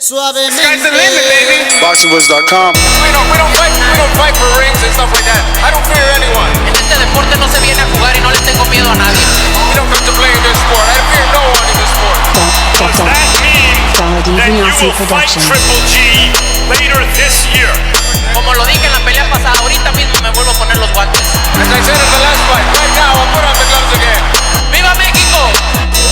Suavemente. Sky's the limit, baby. BoxingVoice.com. We don't fight for rings and stuff like that. I don't fear anyone. En este deporte no se viene a jugar y no le tengo miedo a nadie. We don't come to play in this sport. I fear no one in this sport. Does that mean that you will fight Triple G later this year? Como lo dije en la pelea pasada, ahorita mismo me vuelvo a poner los guantes. As I said in the last fight, right now I'll put on the gloves again. ¡Viva México!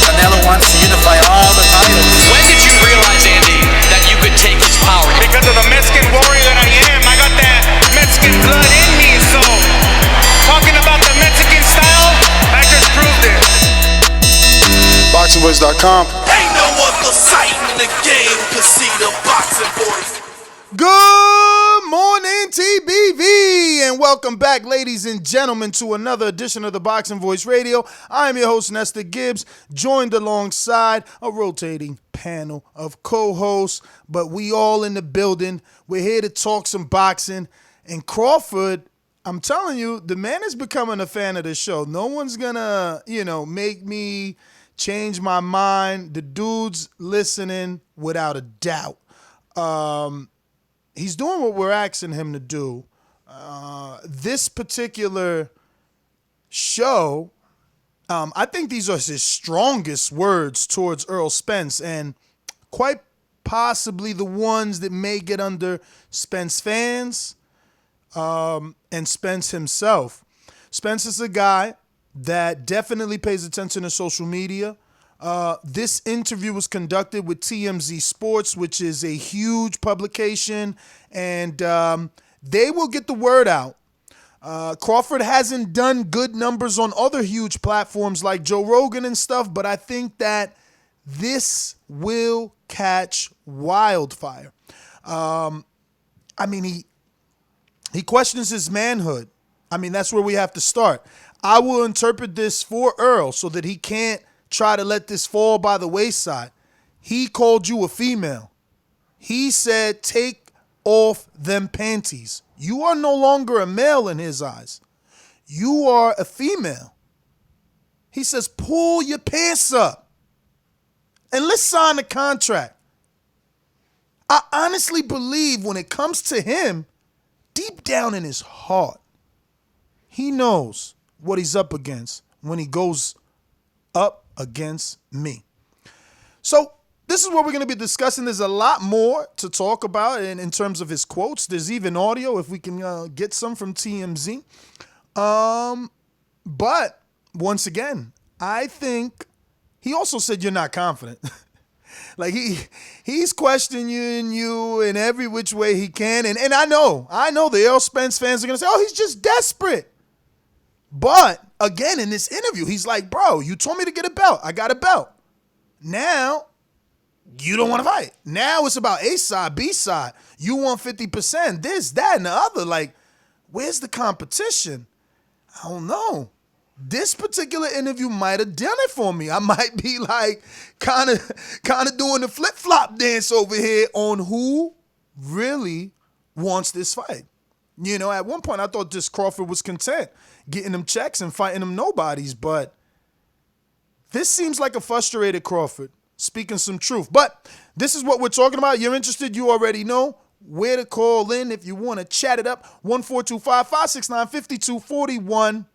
Canelo wants to unify all the titles. When did you realize, Andy, that you could take his power? Because of the Mexican warrior that I am, I got that Mexican blood in me. So, talking about the Mexican style, I just proved it. BoxingVoice.com. Ain't no other sight in the game can see the boxing boys. Good morning, TBV, and welcome back, ladies and gentlemen, to another edition of the Boxing Voice Radio. I am your host, Nestor Gibbs, joined alongside a rotating panel of co-hosts, but we all in the building. We're here to talk some boxing, and Crawford, I'm telling you, the man is becoming a fan of the show. No one's gonna, make me change my mind. The dude's listening without a doubt. He's doing what we're asking him to do. This particular show, I think these are his strongest words towards Errol Spence, and quite possibly the ones that may get under Spence fans and Spence himself. Spence is a guy that definitely pays attention to social media. This interview was conducted with TMZ Sports, which is a huge publication, and they will get the word out. Crawford hasn't done good numbers on other huge platforms like Joe Rogan and stuff, but I think that this will catch wildfire. He questions his manhood. That's where we have to start. I will interpret this for Errol so that he can't try to let this fall by the wayside. He called you a female. He said, take off them panties. You are no longer a male in his eyes. You are a female. He says, pull your pants up and let's sign a contract. I honestly believe when it comes to him, deep down in his heart, he knows what he's up against when he goes up against me. So this is what we're going to be discussing. There's a lot more to talk about in terms of his quotes. There's even audio if we can get some from TMZ. But once again, I think he also said you're not confident. Like he's questioning you in every which way he can. And I know the Errol Spence fans are going to say, oh, he's just desperate. But again, in this interview, he's like, bro, you told me to get a belt. I got a belt. Now, you don't want to fight. Now it's about A side, B side. You want 50%, this, that, and the other. Like, where's the competition? I don't know. This particular interview might have done it for me. I might be like kind of doing the flip-flop dance over here on who really wants this fight. At one point I thought this Crawford was content getting them checks and fighting them nobodies, but this seems like a frustrated Crawford speaking some truth. But this is what we're talking about. You're interested, you already know where to call in if you want to chat it up. 1-425-569-5241.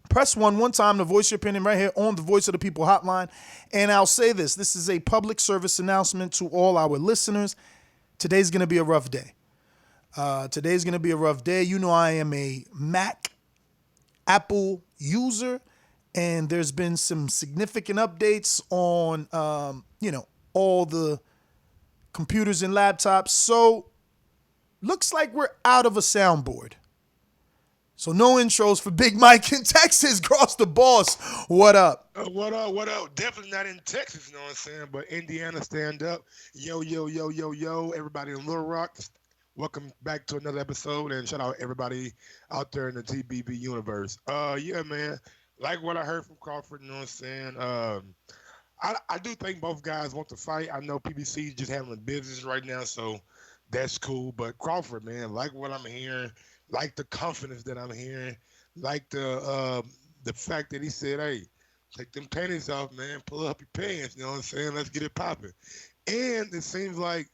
Press 1 time to voice your opinion right here on the Voice of the People hotline. And I'll say this is a public service announcement to all our listeners. Today's going to be a rough day. Today's going to be a rough day. I am a Mac Apple user, and there's been some significant updates on, all the computers and laptops. So looks like we're out of a soundboard. So no intros for Big Mike in Texas. Cross the boss. What up? What up? Definitely not in Texas, you know what I'm saying? But Indiana, stand up. Yo. Everybody in Little Rock, welcome back to another episode, and shout out everybody out there in the TBB universe. Yeah, man. Like what I heard from Crawford, you know what I'm saying? I do think both guys want to fight. I know PBC is just handling business right now, so that's cool. But Crawford, man, like what I'm hearing, like the confidence that I'm hearing, like the fact that he said, hey, take them panties off, man, pull up your pants, you know what I'm saying? Let's get it popping. And it seems like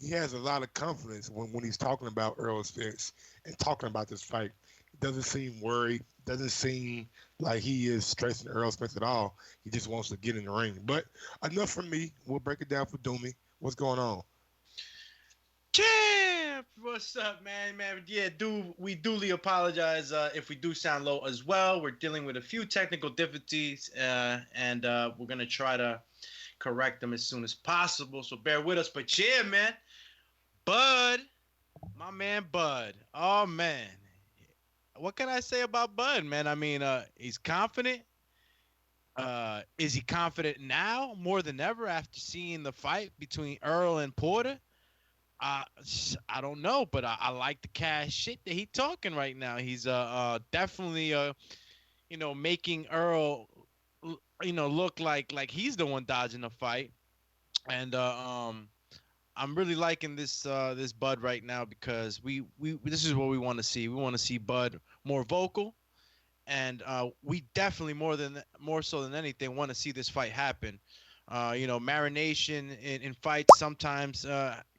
he has a lot of confidence when he's talking about Errol Spence and talking about this fight. He doesn't seem worried. Doesn't seem like he is stressing Errol Spence at all. He just wants to get in the ring. But enough from me. We'll break it down for Doomy. What's going on? Champ, what's up, man? Yeah, we duly apologize if we do sound low as well. We're dealing with a few technical difficulties, and we're gonna try to correct them as soon as possible. So bear with us. But yeah, man, Bud, my man, Bud. Oh man, what can I say about Bud, man? I mean, he's confident. Is he confident now more than ever after seeing the fight between Errol and Porter? I don't know, but I like the cash shit that he's talking right now. He's definitely making Errol look like he's the one dodging the fight, and I'm really liking this Bud right now because we this is what we want to see. We want to see Bud more vocal, and we definitely more so than anything want to see this fight happen. Marination in fights sometimes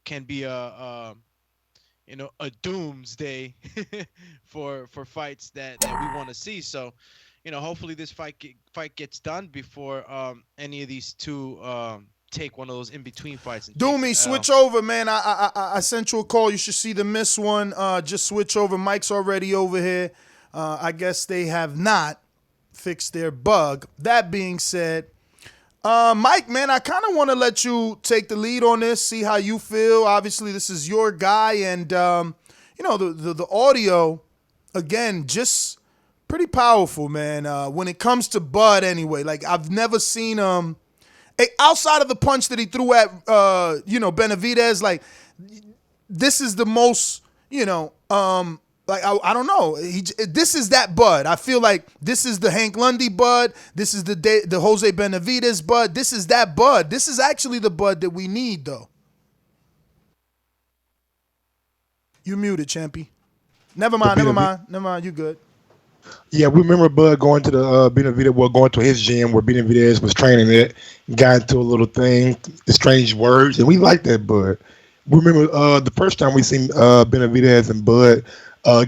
can be a doomsday for fights that we want to see. So, hopefully this fight gets done before any of these two take one of those in between fights. Doomy, switch over, man. I sent you a call. You should see the missed one. Just switch over. Mike's already over here. I guess they have not fixed their bug. That being said, Mike, man, I kind of want to let you take the lead on this, see how you feel. Obviously, this is your guy, and the audio, again, just pretty powerful, man. When it comes to Bud, anyway, like I've never seen outside of the punch that he threw at Benavidez. Like this is the most, like, I don't know. This is that Bud. I feel like this is the Hank Lundy Bud. This is the Jose Benavidez Bud. This is that Bud. This is actually the Bud that we need, though. You muted, Champy. Never mind. You good. Yeah, we remember Bud going to the Benavidez, going to his gym where Benavidez was training it, got into a little thing, strange words, and we liked that Bud. We remember the first time we seen Benavidez and Bud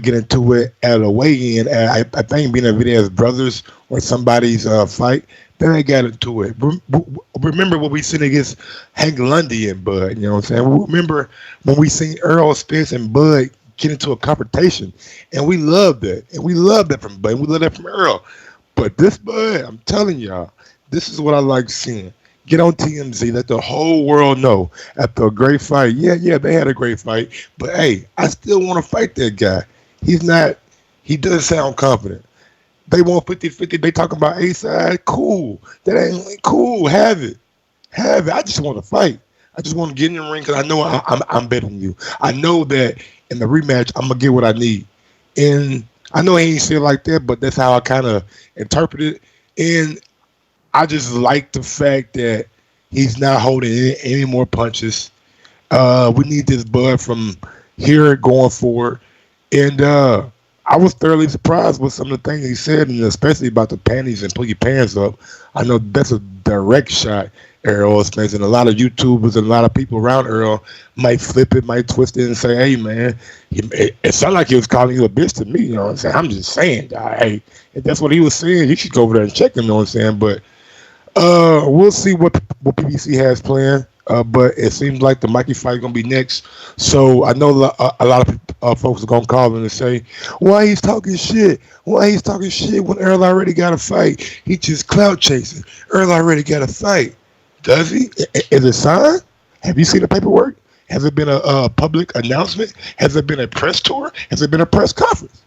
get into it at a weigh-in. I think Benavidez's brothers or somebody's fight. Then they got into it. Remember what we seen against Hank Lundy and Bud. You know what I'm saying? Remember when we seen Errol Spence and Bud get into a confrontation, and we loved that. And we loved that from Bud. And we loved that from Errol. But this Bud, I'm telling y'all, this is what I like seeing. Get on TMZ, let the whole world know after a great fight. Yeah, they had a great fight. But, hey, I still want to fight that guy. He does sound confident. They want 50-50. They talking about A-side. Cool. That ain't cool. Have it. I just want to fight. I just want to get in the ring because I know I'm better than you. I know that in the rematch, I'm going to get what I need. And I know he ain't said it like that, but that's how I kind of interpret it. And I just like the fact that he's not holding any more punches. We need this Bud from here going forward. And I was thoroughly surprised with some of the things he said, and especially about the panties and pull your pants up. I know that's a direct shot at Errol Spence, and a lot of YouTubers and a lot of people around Errol might flip it, might twist it and say, hey, man, it sounded like he was calling you a bitch to me. You know what I'm saying? I'm just saying, hey, if that's what he was saying, you should go over there and check him, you know what I'm saying? But we'll see what PBC has planned. But it seems like the Mikey fight is going to be next. So I know a lot of folks are going to call in and say, why he's talking shit? Why he's talking shit when Errol already got a fight? He just clout chasing. Errol already got a fight. Does he? Is it signed? Have you seen the paperwork? Has it been a public announcement? Has it been a press tour? Has it been a press conference?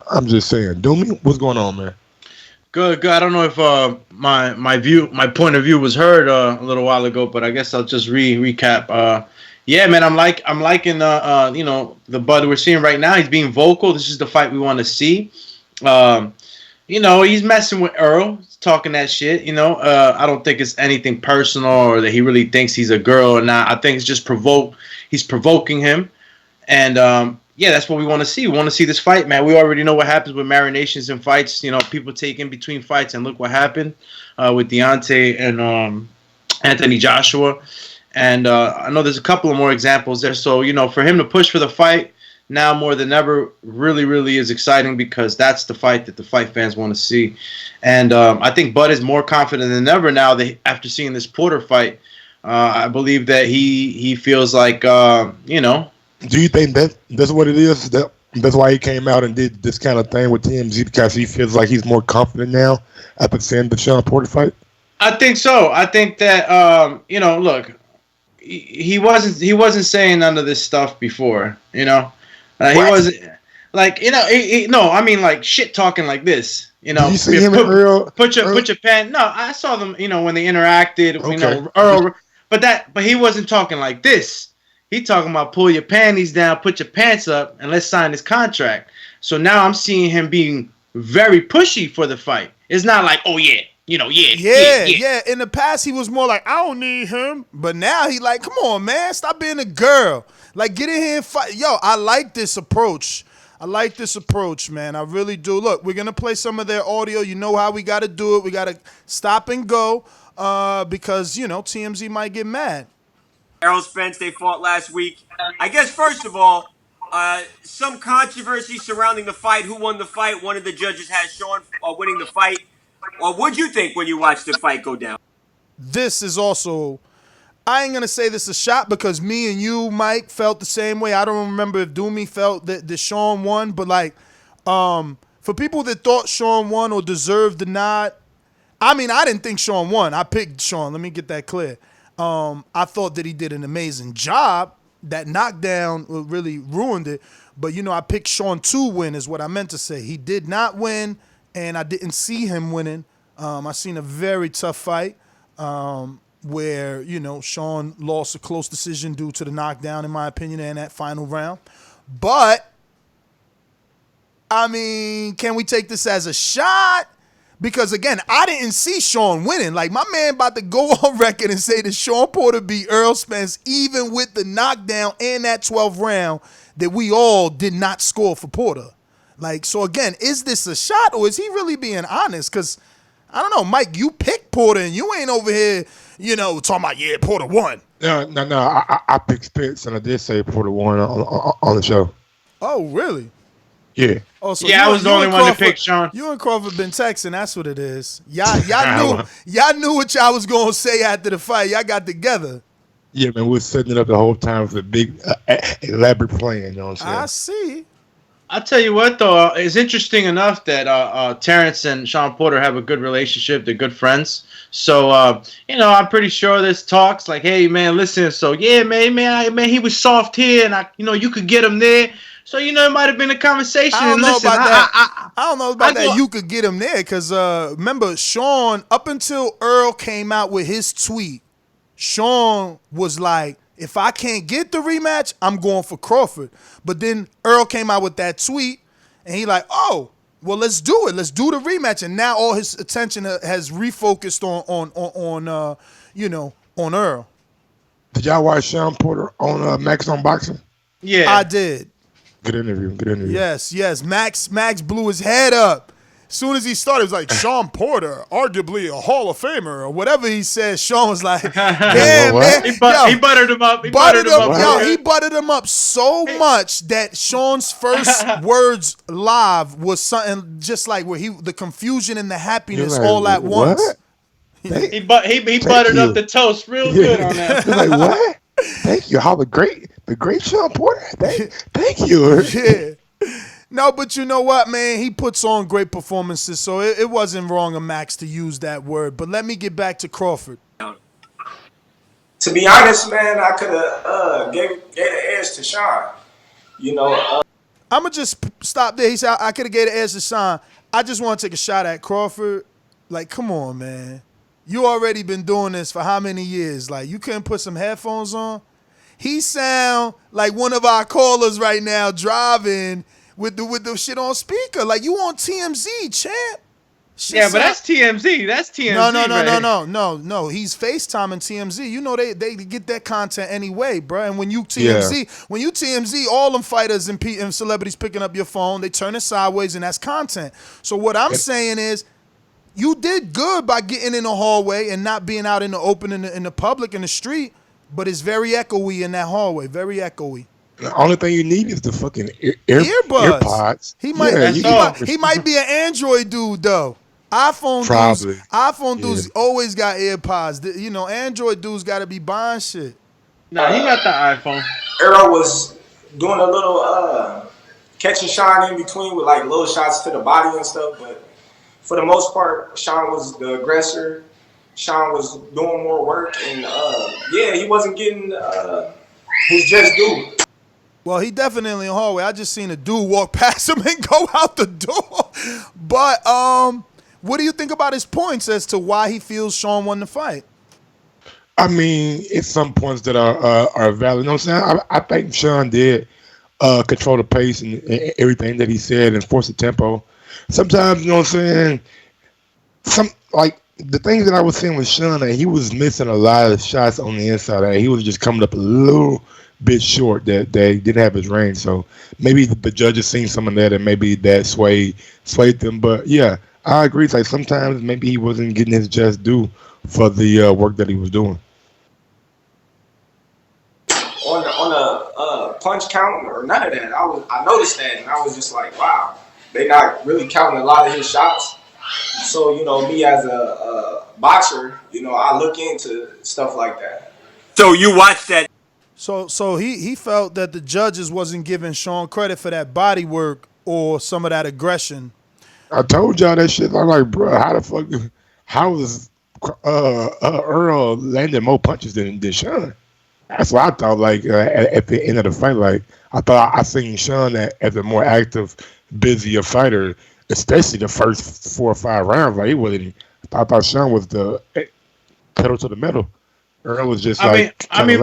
I'm just saying. Doomy, what's going on, man? Good. I don't know if my point of view was heard a little while ago, but I guess I'll just recap. Yeah, man, I'm liking the Bud we're seeing right now. He's being vocal. This is the fight we want to see. He's messing with Errol, he's talking that shit. I don't think it's anything personal or that he really thinks he's a girl or not. I think it's just he's provoking him, and yeah, that's what we want to see. We want to see this fight, man. We already know what happens with marinations and fights. People take in between fights, and look what happened with Deontay and Anthony Joshua. And I know there's a couple of more examples there. So, for him to push for the fight now more than ever really, really is exciting because that's the fight that the fight fans want to see. And I think Bud is more confident than ever now that after seeing this Porter fight. I believe that he feels like, Do you think that's what it is? That's why he came out and did this kind of thing with TMZ because he feels like he's more confident now after seeing the Sean Porter fight? I think so. I think that, look, he wasn't saying none of this stuff before, he wasn't like, I mean, like shit talking like this, Did you see him and Errol? Put your pen. No, I saw them, when they interacted, Okay. Errol, but he wasn't talking like this. He talking about pull your panties down, put your pants up, and let's sign this contract. So now I'm seeing him being very pushy for the fight. It's not like, oh yeah. Yeah. In the past, he was more like, I don't need him. But now he like, come on, man. Stop being a girl. Like, get in here and fight. Yo, I like this approach. Man. I really do. Look, we're going to play some of their audio. You know how we got to do it. We got to stop and go because, TMZ might get mad. Errol Spence, they fought last week. I guess, first of all, some controversy surrounding the fight. Who won the fight? One of the judges has Sean winning the fight. Or what'd you think when you watched the fight go down? This is also, I ain't going to say this is a shot because me and you, Mike, felt the same way. I don't remember if Doomy felt that Sean won, but like, for people that thought Sean won or deserved the nod, I mean, I didn't think Sean won. I picked Sean. Let me get that clear. I thought that he did an amazing job. That knockdown really ruined it. But, I picked Sean to win is what I meant to say. He did not win, and I didn't see him winning. I seen a very tough fight where, Sean lost a close decision due to the knockdown, in my opinion, in that final round. But, I mean, can we take this as a shot? Because, again, I didn't see Sean winning. Like, my man about to go on record and say that Sean Porter beat Errol Spence even with the knockdown and that 12th round that we all did not score for Porter. Like, so, again, is this a shot or is he really being honest? Because, I don't know, Mike, you picked Porter and you ain't over here, talking about, yeah, Porter won. No. I picked Spence and I did say Porter won on the show. Oh, really? Yeah. Oh, so I was the only one to pick Sean. You and Crawford been texting. That's what it is. Y'all knew what y'all was gonna say after the fight. Y'all got together. Yeah, man, we were setting it up the whole time for a big, elaborate plan. You know what I'm saying? I see. I'll tell you what, though, it's interesting enough that Terence and Sean Porter have a good relationship. They're good friends. So, I'm pretty sure there's talks like, hey, man, listen. So, yeah, man, he was soft here, and you could get him there. So, it might have been a conversation. I don't know about that. I don't know about that. You could get him there because, remember, Sean, up until Errol came out with his tweet, Sean was like, if I can't get the rematch, I'm going for Crawford. But then Errol came out with that tweet, and he like, oh, well, let's do it. Let's do the rematch. And now all his attention has refocused on Errol. Did y'all watch Sean Porter on Max on Boxing? Yeah, I did. Good interview. Yes. Max blew his head up. As soon as he started, he was like, Sean Porter, arguably a Hall of Famer, or whatever he said. Sean was like, damn, man. He buttered him up. He buttered him up so much that Sean's first words live was something just like where the confusion and the happiness all at once. He buttered up the toast real good on that. He's like, what? Thank you. How the great Sean Porter. Thank you. Yeah. No, but you know what, man? He puts on great performances, so it wasn't wrong of Max to use that word. But let me get back to Crawford. To be honest, man, I could have gave the edge to Sean. I'm going to just stop there. He said I could have gave the edge to Sean. I just want to take a shot at Crawford. Like, come on, man. You already been doing this for how many years? Like, you couldn't put some headphones on? He sound like one of our callers right now driving with the shit on speaker. Like, you on TMZ, champ. But that's TMZ. That's TMZ. No. He's FaceTiming TMZ. You know they get that content anyway, bro. And when you TMZ, all them fighters and celebrities picking up your phone, they turn it sideways, and that's content. So what I'm saying is, you did good by getting in the hallway and not being out in the open in the public in the street. but it's very echoey in that hallway. Very echoey. The only thing you need is the fucking Earbuds. AirPods. He might. He might be an Android dude though. iPhone dudes always got AirPods. You know, Android dudes got to be buying shit. Nah, he got the iPhone. Errol was doing a little catch and shine in between with like little shots to the body and stuff, but for the most part, Sean was the aggressor. Sean was doing more work, and he wasn't getting his just due. Well, he definitely in the hallway. I just seen a dude walk past him and go out the door. But what do you think about his points as to why he feels Sean won the fight? I mean, it's some points that are valid. You know what I'm saying? I think Sean did control the pace and everything that he said and force the tempo. Sometimes, you know what I'm saying? The things that I was seeing with Sean, that he was missing a lot of shots on the inside. That he was just coming up a little bit short. That they didn't have his range. So maybe the judges seen some of that, and maybe that swayed them. But yeah, I agree. It's like sometimes maybe he wasn't getting his just due for the work that he was doing. On the punch count or none of that, I noticed that, and I was just like, wow, they not really counting a lot of his shots. So, you know, me as a boxer, you know, I look into stuff like that. So you watched that. So he felt that the judges wasn't giving Sean credit for that body work or some of that aggression. I told y'all that shit. I'm like, bro, how was Errol landing more punches than Sean? That's what I thought. Like at the end of the fight, like I thought I seen Sean as a more active, busier fighter, especially the first 4 or 5 rounds. Like he wasn't. I thought Sean was the pedal to the metal. Errol was just relaxed. I mean,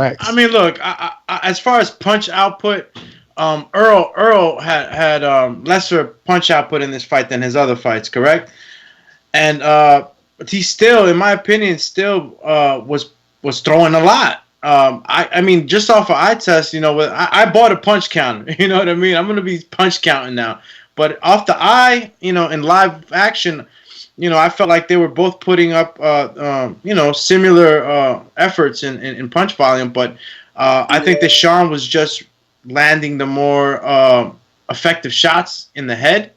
look. As far as punch output, Errol had lesser punch output in this fight than his other fights, correct? And he still, in my opinion, was throwing a lot. I mean, just off of eye test, you know, I bought a punch counter. You know what I mean? I'm gonna be punch counting now. But off the eye, you know, in live action, you know, I felt like they were both putting up, you know, similar efforts in punch volume. But I think that Sean was just landing the more effective shots in the head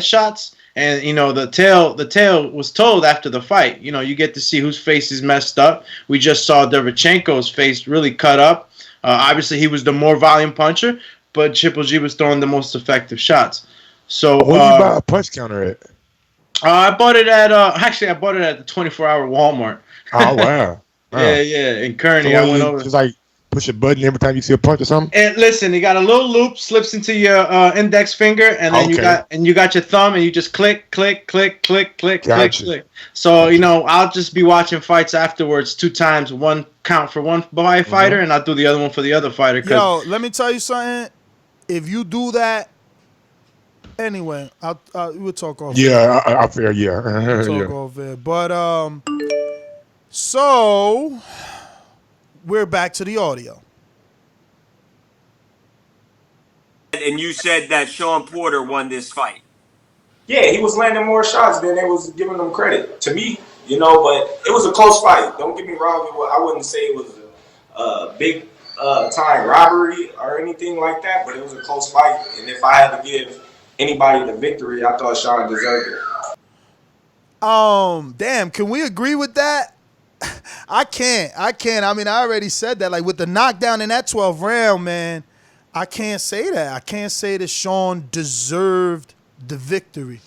shots. And, you know, the tale was told after the fight. You know, you get to see whose face is messed up. We just saw Derevchenko's face really cut up. Obviously, he was the more volume puncher, but Triple G was throwing the most effective shots. So, what did you buy a punch counter at? I bought it at I bought it at the 24-hour Walmart. Oh wow! Yeah, in Kearney. So I went over. Just like push a button every time you see a punch or something. And listen, you got a little loop slips into your index finger, and then you got your thumb, and you just click, click, click, click, click, click, click. So you know, I'll just be watching fights afterwards 2 times, one count for one fighter, and I'll do the other one for the other fighter. Yo, let me tell you something. If you do that. Anyway, we'll talk off. Yeah, I feel yeah. We'll talk off there. But so we're back to the audio. And you said that Sean Porter won this fight. Yeah, he was landing more shots than they was giving him credit. To me, you know, but it was a close fight. Don't get me wrong. I wouldn't say it was a big time robbery or anything like that, but it was a close fight. And if I had to give anybody the victory, I thought Sean deserved it. Damn, can we agree with that? I can't. I mean, I already said that. Like with the knockdown in that 12th round, man, I can't say that. I can't say that Sean deserved the victory.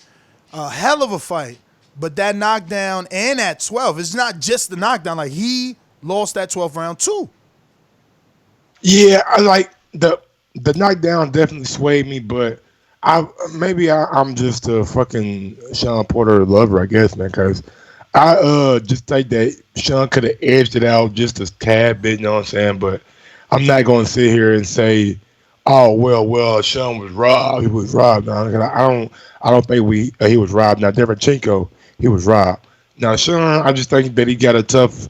A hell of a fight. But that knockdown and that 12, it's not just the knockdown. Like he lost that 12th round too. Yeah, I like the knockdown definitely swayed me, but I'm just a fucking Sean Porter lover, I guess, man, because I just think that Sean could have edged it out just a tad bit, you know what I'm saying? But I'm not going to sit here and say, oh, well, Sean was robbed. He was robbed. Now, I don't think he was robbed. Now, Derevchenko, he was robbed. Now, Sean, I just think that he got a tough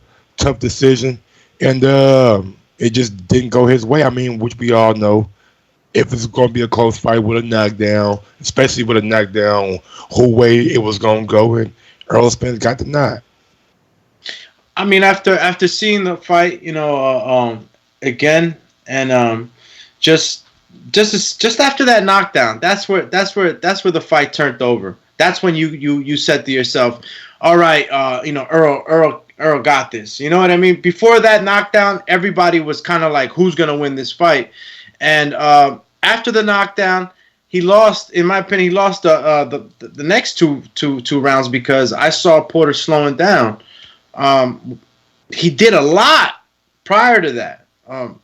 decision, and it just didn't go his way. I mean, which we all know. If it's going to be a close fight with a knockdown, especially with a knockdown, whole way it was going to go, and Errol Spence got the nod. I mean, after seeing the fight, again, and just after that knockdown, that's where the fight turned over. That's when you said to yourself, all right, Errol got this. You know what I mean? Before that knockdown, everybody was kind of like, who's gonna win this fight? And after the knockdown, he lost. In my opinion, he lost the next two rounds because I saw Porter slowing down. He did a lot prior to that.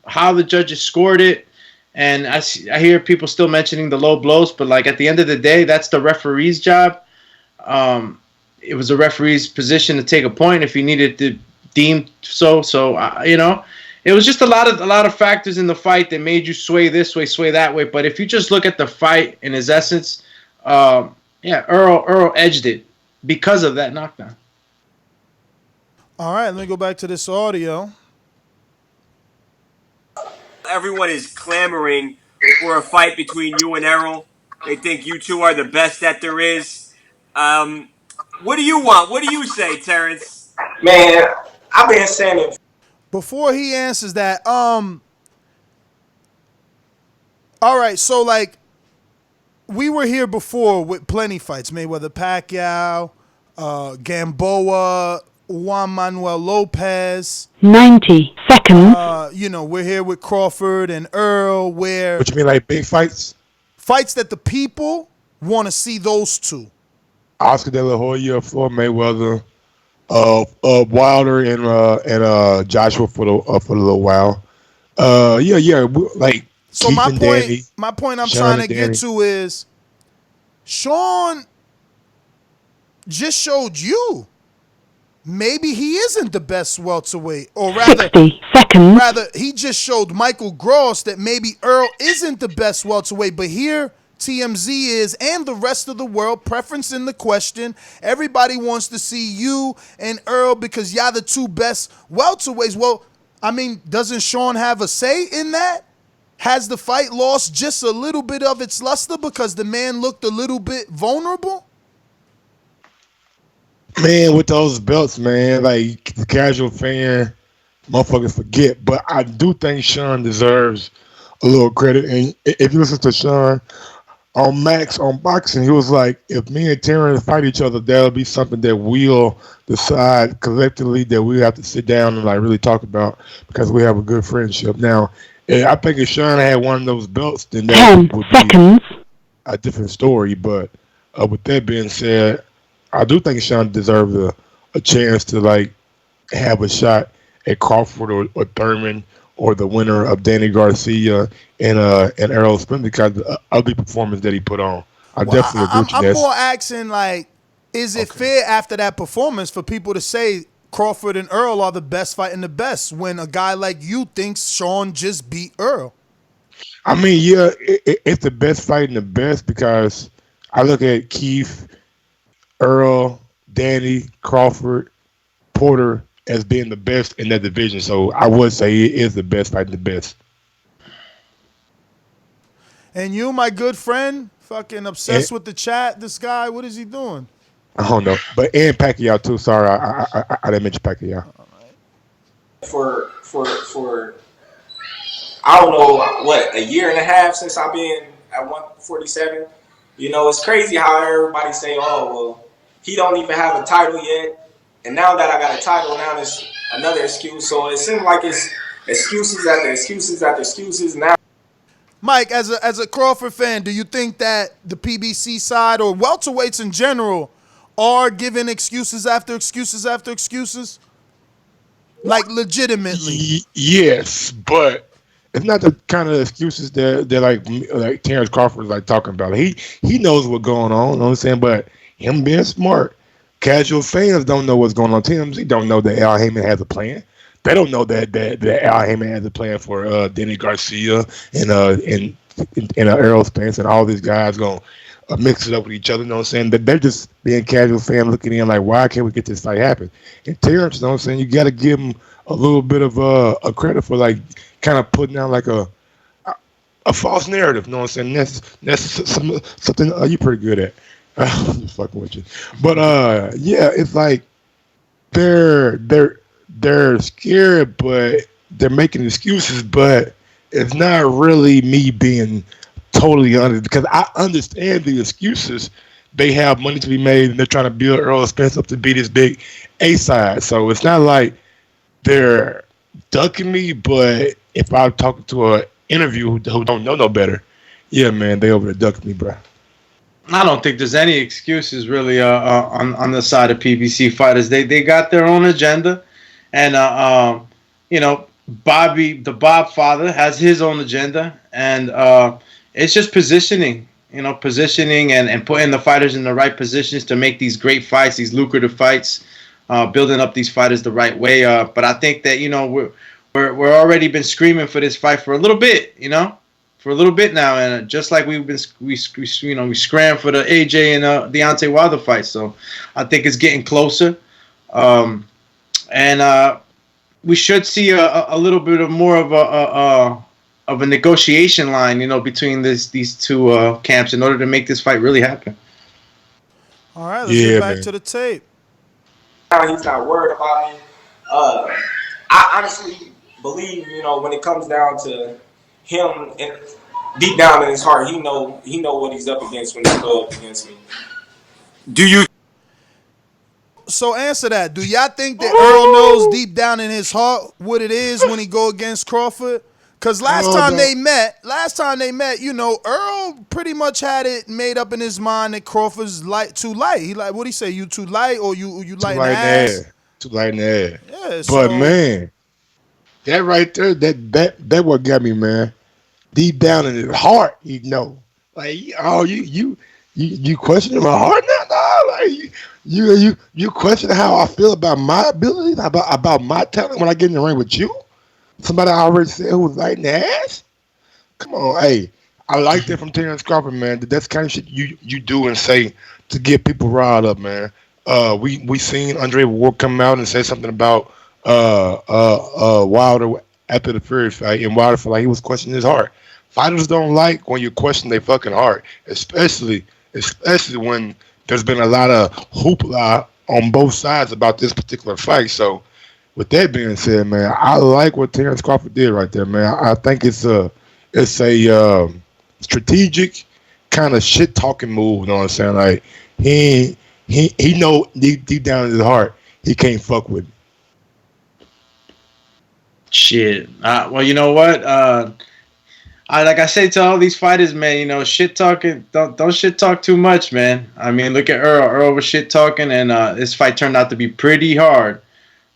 How the judges scored it, and I hear people still mentioning the low blows, but like at the end of the day, that's the referee's job. It was a referee's position to take a point if he needed to deem so. So it was just a lot of factors in the fight that made you sway this way, sway that way. But if you just look at the fight in its essence, Errol edged it because of that knockdown. All right, let me go back to this audio. Everyone is clamoring for a fight between you and Errol. They think you two are the best that there is. What do you want? What do you say, Terence? Man, I've been saying it. Before he answers that, all right, so like we were here before with plenty fights, Mayweather, Pacquiao, Gamboa, Juan Manuel Lopez. 90 seconds. We're here with Crawford and Errol. What you mean, like big fights? Fights that the people want to see those two. Oscar De La Hoya, Floyd Mayweather, Wilder and Joshua for a little while. Like. So Keith my point I'm Sean trying to and get Danny. to is Sean just showed you maybe he isn't the best welterweight, or rather 60 seconds. Rather, he just showed Michael Gross that maybe Errol isn't the best welterweight, but here TMZ is, and the rest of the world, preference in the question. Everybody wants to see you and Errol because y'all the two best welterweights. Well, I mean, doesn't Sean have a say in that? Has the fight lost just a little bit of its luster because the man looked a little bit vulnerable? Man, with those belts, man, like the casual fan, motherfuckers forget. But I do think Sean deserves a little credit. And if you listen to Sean on Max on boxing, he was like, if me and Terence fight each other, that'll be something that we'll decide collectively that we have to sit down and like really talk about because we have a good friendship. Now, I think if Sean had one of those belts, then that would be a different story. But with that being said, I do think Sean deserves a chance to like have a shot at Crawford or Thurman or the winner of Danny Garcia and Errol Spence because of the ugly performance that he put on. I definitely agree with you. I'm more asking like, is it fair after that performance for people to say Crawford and Errol are the best fighting the best when a guy like you thinks Sean just beat Errol? I mean, yeah, it's the best fighting the best because I look at Keith, Errol, Danny, Crawford, Porter as being the best in that division. So I would say it is the best fighting the best. And you, my good friend, fucking obsessed with the chat. This guy, what is he doing? I don't know. But and Pacquiao too. Sorry, I didn't mention Pacquiao. For I don't know what, a year and a half since I've been at 147. It's crazy how everybody say, "Oh, well, he don't even have a title yet," and now that I got a title, now there's another excuse. So it seems like it's excuses after excuses after excuses now. Mike, as a Crawford fan, do you think that the PBC side or welterweights in general are giving excuses after excuses after excuses? Like legitimately? Yes, but it's not the kind of excuses that like Terence Crawford is like talking about. He knows what's going on, you know what I'm saying? But him being smart, casual fans don't know what's going on. TMZ don't know that Al Heyman has a plan. They don't know that Al Heyman has a plan for Danny Garcia and Errol Spence and all these guys going to mix it up with each other. You know what I'm saying? That they're just being casual fans looking in like, why can't we get this fight happen? And Terence, you know what I'm saying? You got to give him a little bit of a credit for like kind of putting out like a false narrative. You know what I'm saying? That's something you're pretty good at. I'm just fucking with you. But yeah, it's like they're they're scared, but they're making excuses. But it's not really me being totally honest because I understand the excuses. They have money to be made, and they're trying to build Errol Spence up to be this big A side. So it's not like they're ducking me. But if I'm talking to an interview who don't know no better, yeah, man, they over there ducking me, bro. I don't think there's any excuses really on the side of PBC fighters. They got their own agenda, and you know, the Bob father has his own agenda, and it's just positioning. You know, positioning and putting the fighters in the right positions to make these great fights, these lucrative fights, building up these fighters the right way. But I think that we're already been screaming for this fight for a little bit. For a little bit now, and just like we scram for the AJ and Deontay Wilder fight. So I think it's getting closer, and we should see a little bit of more of a negotiation line, between these two camps in order to make this fight really happen. All right, let's get back to the tape. He's not worried about me. I honestly believe, when it comes down to him, and deep down in his heart, he know what he's up against when he go up against me. Do you? So answer that. Do y'all think that Errol knows deep down in his heart what it is when he go against Crawford? Because last time they met, Errol pretty much had it made up in his mind that Crawford's too light. He like, what he say? You too light, or you light in the ass? Too light in the ass. Yeah. But man, that right there, that what got me, man. Deep down in his heart, he know. Like, you questioning my heart now, dog? Like you questioning how I feel about my abilities, about my talent when I get in the ring with you? Somebody I already said who was lighting the ass? Come on, hey. I like that from Terence Crawford, man. That's the kind of shit you do and say to get people riled up, man. We seen Andre Ward come out and say something about Wilder after the Fury fight, and Wilder felt like he was questioning his heart. Fighters don't like when you question their fucking heart, especially when there's been a lot of hoopla on both sides about this particular fight. So, with that being said, man, I like what Terence Crawford did right there, man. I think it's a strategic kind of shit talking move. You know what I'm saying? Like he know deep down in his heart he can't fuck with me. Shit. Well, you know what? Like I say to all these fighters, man, shit talking. Don't shit talk too much, man. I mean, look at Errol. Errol was shit talking, and this fight turned out to be pretty hard.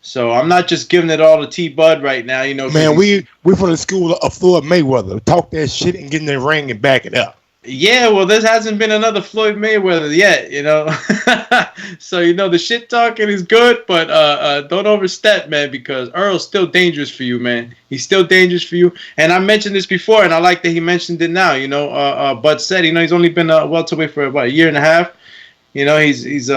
So I'm not just giving it all to T-Bud right now, Man, we from the school of Floyd Mayweather. Talk that shit and get in the ring and back it up. Yeah, well, there hasn't been another Floyd Mayweather yet, So, the shit talking is good, but don't overstep, man, because Earl's still dangerous for you, man. He's still dangerous for you. And I mentioned this before, and I like that he mentioned it now. Bud said, he's only been welterweight for about a year and a half. He's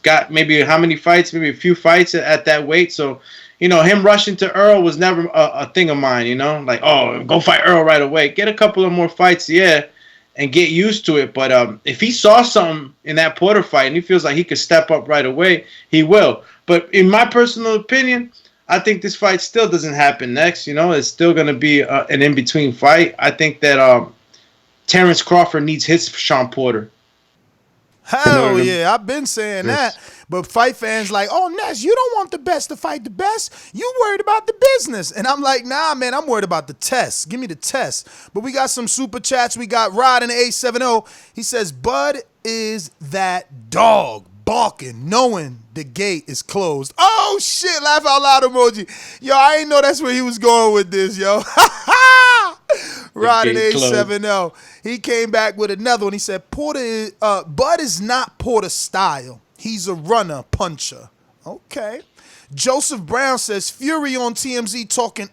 got maybe how many fights? Maybe a few fights at that weight. So, him rushing to Errol was never a thing of mine, Like, oh, go fight Errol right away. Get a couple of more fights, yeah, and get used to it. But if he saw something in that Porter fight and he feels like he could step up right away, he will. But in my personal opinion, I think this fight still doesn't happen next. It's still going to be an in-between fight. I think that Terence Crawford needs his Sean Porter. Hell yeah, I've been saying that. But fight fans like, oh, Ness, you don't want the best to fight the best. You worried about the business. And I'm like, nah, man, I'm worried about the test. Give me the test. But we got some super chats. We got Rod in the 870. He says, Bud is that dog barking, knowing the gate is closed. Oh, shit, laugh out loud emoji. Yo, I ain't know that's where he was going with this, yo. Rod in 870. He came back with another one. He said, Bud is not Porter style. He's a runner, puncher. Okay. Joseph Brown says, Fury on TMZ talking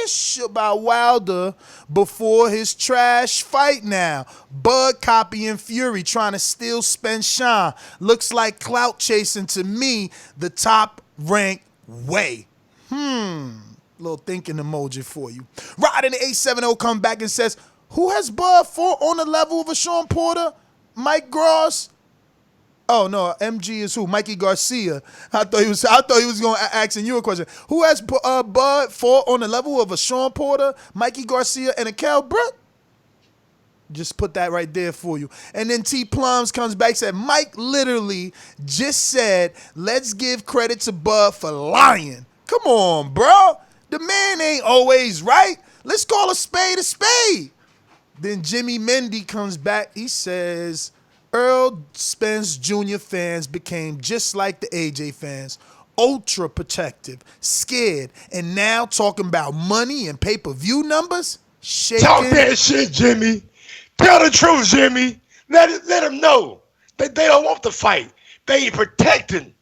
ish about Wilder before his trash fight now. Bud copying Fury, trying to steal Spence shine. Looks like clout chasing to me the top ranked way. Little thinking emoji for you. Rod in the 870 come back and says, who has Bud fought on the level of a Sean Porter? Mike Gross? Oh no, MG is who? Mikey Garcia. I thought he was going to asking you a question. Who has Bud fought on the level of a Sean Porter, Mikey Garcia, and a Cal Brook? Just put that right there for you. And then T Plums comes back and said, Mike literally just said, let's give credit to Bud for lying. Come on, bro. The man ain't always right. Let's call a spade a spade. Then Jimmy Mendy comes back. He says, Earl Spence Jr. fans became just like the AJ fans. Ultra protective, scared, and now talking about money and pay-per-view numbers? Shaking. Talk that shit, Jimmy. Tell the truth, Jimmy. Let them know that they don't want the fight. They ain't protecting.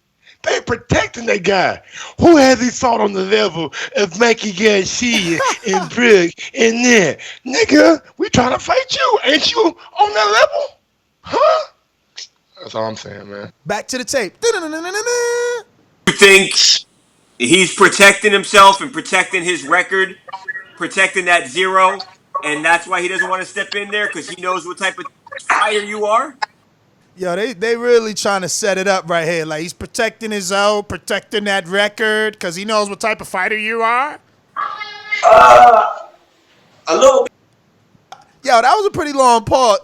They protecting that guy. Who has he fought on the level of Mikey Garcia and Brooke and then? Nigga, we trying to fight you. Ain't you on that level? Huh? That's all I'm saying, man. Back to the tape. You think he's protecting himself and protecting his record, protecting that zero, and that's why he doesn't want to step in there because he knows what type of fighter you are? Yo, they really trying to set it up right here. Like, he's protecting his own, protecting that record because he knows what type of fighter you are? A little bit. Yo, that was a pretty long pause.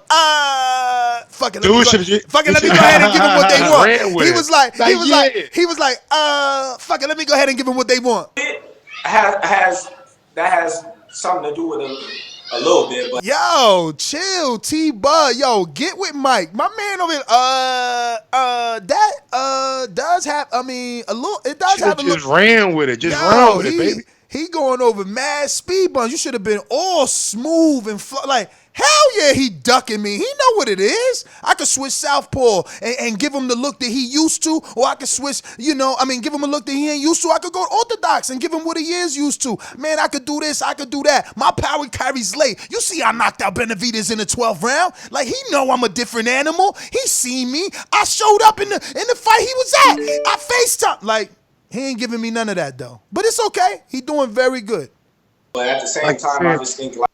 Fuck it. Let me go ahead and give them what they want. He was like, fuck it, let me go ahead and give them what they want. That has something to do with it a little bit, but yo, chill, T-Bud. Yo, get with Mike. My man over here, that does have, I mean, a little, it does have a little. Just ran with it. Just run with it, baby. He going over mad speed bumps. You should have been all smooth and like, hell yeah, he ducking me. He know what it is. I could switch southpaw and give him the look that he used to, or I could switch, give him a look that he ain't used to. I could go orthodox and give him what he is used to. Man, I could do this, I could do that. My power carries late. You see I knocked out Benavidez in the 12th round. Like, he know I'm a different animal. He seen me. I showed up in the fight he was at. I FaceTime. Like, he ain't giving me none of that, though. But it's okay. He doing very good. But at the same time, I just think, like...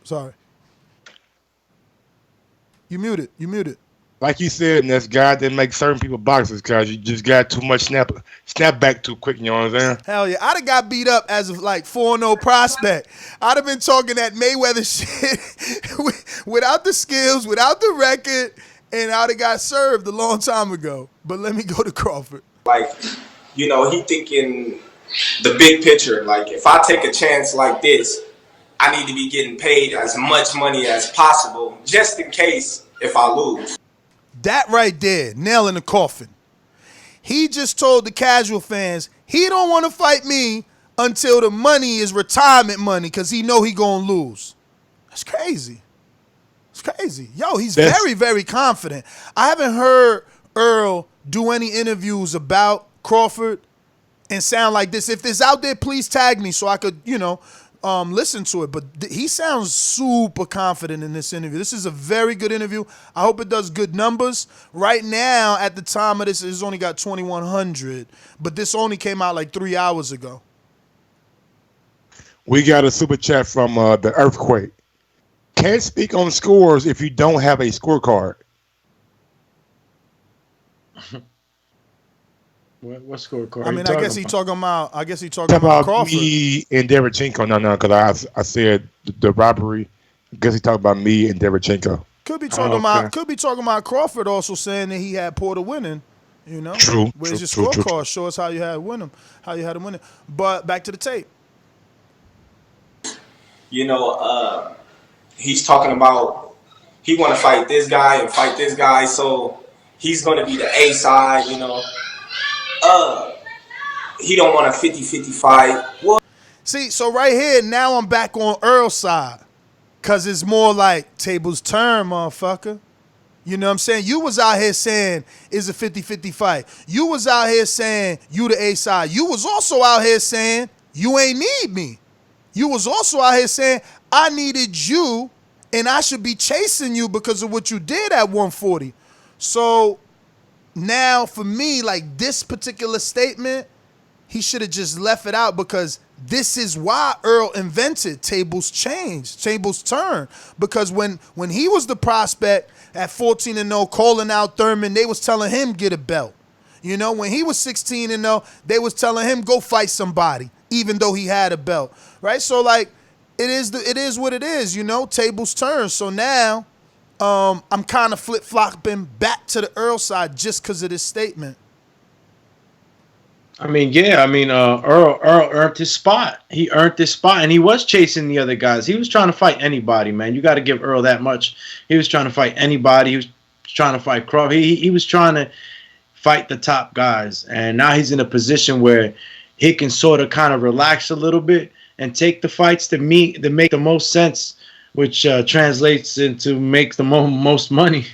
Sorry. You muted. Like you said, and that's God didn't make certain people boxers because you just got too much snap back too quick, you know what I'm saying? Hell yeah. I'd have got beat up as of like 4-0 prospect. I'd have been talking that Mayweather shit without the skills, without the record, and I'd have got served a long time ago. But let me go to Crawford. Like, he thinking the big picture. Like, if I take a chance like this, I need to be getting paid as much money as possible, just in case if I lose. That right there, nail in the coffin. He just told the casual fans he don't want to fight me until the money is retirement money because he know he gonna lose. That's crazy. It's crazy. Yo, he's very, very confident. I haven't heard Earl do any interviews about Crawford and sound like this. If this out there, please tag me so I could, listen to it. But he sounds super confident in this interview. This is a very good interview. I hope it does good numbers. Right now, at the time of this, it's only got 2,100, but this only came out like 3 hours ago. We got a super chat from the Earthquake. Can't speak on scores if you don't have a scorecard. What scorecard? I mean, I guess he talking about Crawford. Me and Derevchenko. No, because I said the robbery. I guess he talking about me and Derevchenko. Could be talking about Crawford also saying that he had Porter winning. True. Where's your scorecard? Show us how you had him winning. But back to the tape. He's talking about he want to fight this guy and fight this guy, so he's going to be the A side, He don't want a 50-50 fight. What? See, so right here, now I'm back on Earl's side because it's more like tables turn, motherfucker. You know what I'm saying? You was out here saying it's a 50-50 fight. You was out here saying you the A side. You was also out here saying you ain't need me. You was also out here saying I needed you and I should be chasing you because of what you did at 140. So now for me, like this particular statement, he should have just left it out because this is why Earl invented tables change, tables turn. Because when he was the prospect, at 14-0, calling out Thurman. They was telling him get a belt. You know, when he was 16-0, they was telling him go fight somebody, even though he had a belt, right? So like, it is what it is. You know, tables turn. So now, I'm kind of flip-flopping back to the Errol side just because of this statement. I mean, yeah. I mean, Errol earned his spot. He earned this spot, and he was chasing the other guys. He was trying to fight anybody, man. You got to give Errol that much. He was trying to fight anybody. He was trying to fight Crawford. He was trying to fight the top guys, and now he's in a position where he can sort of kind of relax a little bit and take the fights that make the most sense, which translates into make the most money.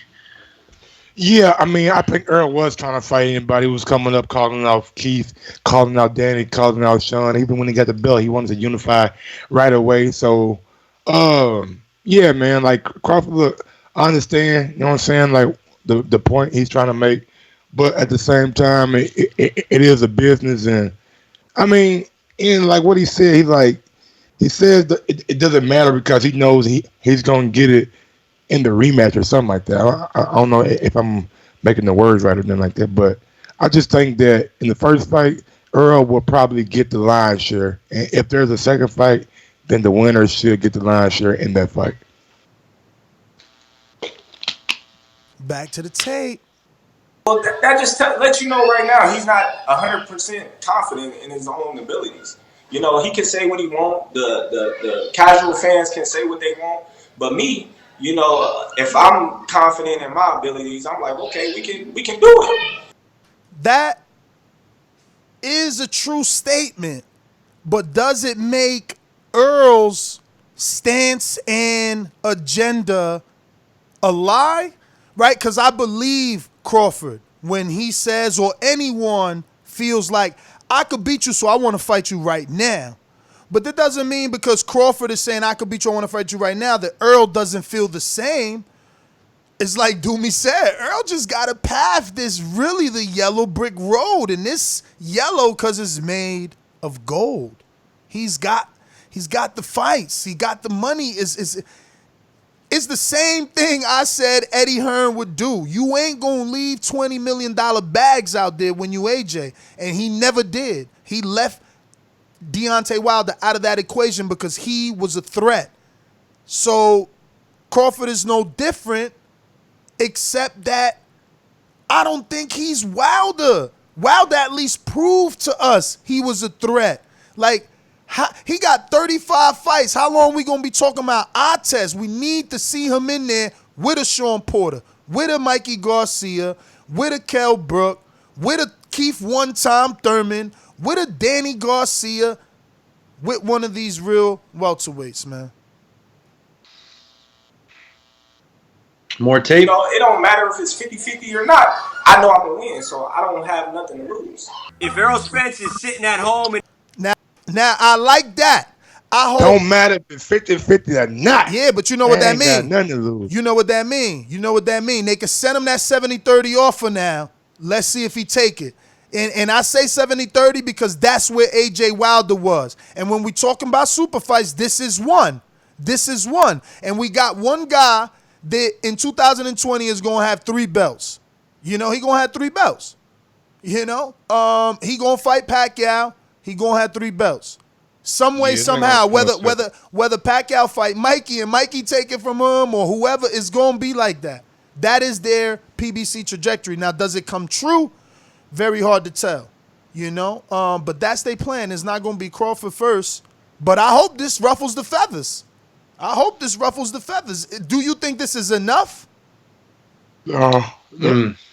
Yeah, I mean, I think Errol was trying to fight anybody who was coming up, calling out Keith, calling out Danny, calling out Sean. Even when he got the belt, he wanted to unify right away. So, yeah, man, like Crawford, look, I understand, you know what I'm saying, like the point he's trying to make, but at the same time, it is a business, and I mean, in like what he said, he says that it doesn't matter because he knows he's gonna get it in the rematch or something like that. I don't know if I'm making the words right or nothing like that, but I just think that in the first fight, Errol will probably get the lion's share. And if there's a second fight, then the winner should get the lion's share in that fight. Back to the tape. Well, that just lets you know right now he's not 100% confident in his own abilities. You know, he can say what he wants. The casual fans can say what they want. But me, you know, if I'm confident in my abilities, I'm like, okay, we can do it. That is a true statement, but does it make Errol's stance and agenda a lie? Right? Because I believe Crawford when he says, or anyone feels like, I could beat you, so I want to fight you right now. But that doesn't mean because Crawford is saying I could beat you, I want to fight you right now, that Errol doesn't feel the same. It's like Doomy said, Errol just got to path this really the yellow brick road. And this yellow because it's made of gold. He's got the fights. He got the money. It's the same thing I said Eddie Hearn would do. You ain't going to leave $20 million bags out there when you AJ. And he never did. He left Deontay Wilder out of that equation because he was a threat. So Crawford is no different, except that I don't think he's Wilder. Wilder at least proved to us he was a threat. Like, he got 35 fights. How long we going to be talking about Artez? We need to see him in there with a Sean Porter, with a Mikey Garcia, with a Kell Brook, with a Keith one-time Thurman, with a Danny Garcia, with one of these real welterweights, man. More tape? You know, it don't matter if it's 50-50 or not. I know I'm going to win, so I don't have nothing to lose. If Errol Spence is sitting at home and Now I like that. I hope Don't matter if it's 50-50 or not. Yeah, but you know what that means. Nothing to lose. You know what that means. You know what that means. They can send him that 70-30 offer now. Let's see if he take it. And I say 70-30 because that's where AJ Wilder was. And when we talking about super fights, this is one. This is one. And we got one guy that in 2020 is going to have 3 belts. You know, he going to have 3 belts. You know, he going to fight Pacquiao. He going to have 3 belts. Some way, somehow, whether Pacquiao fight Mikey and Mikey take it from him or whoever, is going to be like that. That is their PBC trajectory. Now, does it come true? Very hard to tell, you know. But that's their plan. It's not going to be Crawford first. But I hope this ruffles the feathers. I hope this ruffles the feathers. Do you think this is enough? Not enough.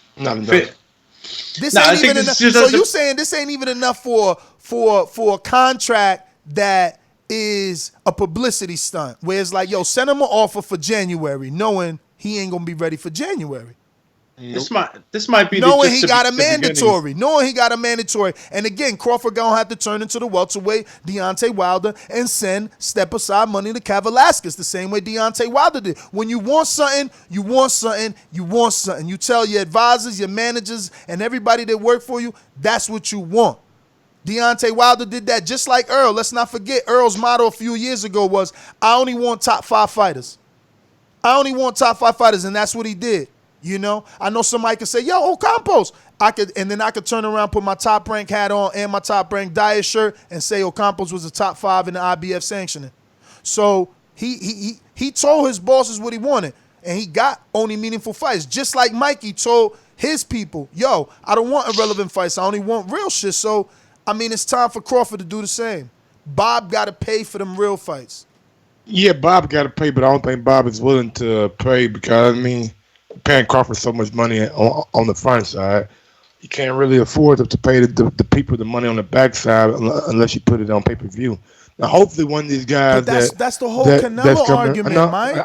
This ain't even enough. So you saying this ain't even enough for a contract that is a publicity stunt, where it's like, yo, send him an offer for January, knowing he ain't gonna be ready for January. This might be knowing he got a mandatory. Knowing he got a mandatory. And again, Crawford gonna have to turn into the welterweight Deontay Wilder and send step aside money to Kavalaskis the same way Deontay Wilder did. When you want something, you want something, you want something. You tell your advisors, your managers, and everybody that work for you, that's what you want. Deontay Wilder did that just like Errol. Let's not forget, Errol's motto a few years ago was, I only want top 5 fighters. I only want top 5 fighters, and that's what he did. You know, I know somebody could say, "Yo, Ocampos." And then I could turn around, put my top rank hat on and my top rank diet shirt, and say Ocampos was the top 5 in the IBF sanctioning. So he told his bosses what he wanted, and he got only meaningful fights. Just like Mikey told his people, "Yo, I don't want irrelevant fights. I only want real shit." So I mean, it's time for Crawford to do the same. Bob got to pay for them real fights. Yeah, Bob got to pay, but I don't think Bob is willing to pay because, I mean, paying Crawford so much money on the front side, you can't really afford to pay the people the money on the back side unless you put it on pay-per-view. Now, hopefully one of these guys that's the whole Canelo argument, Mike.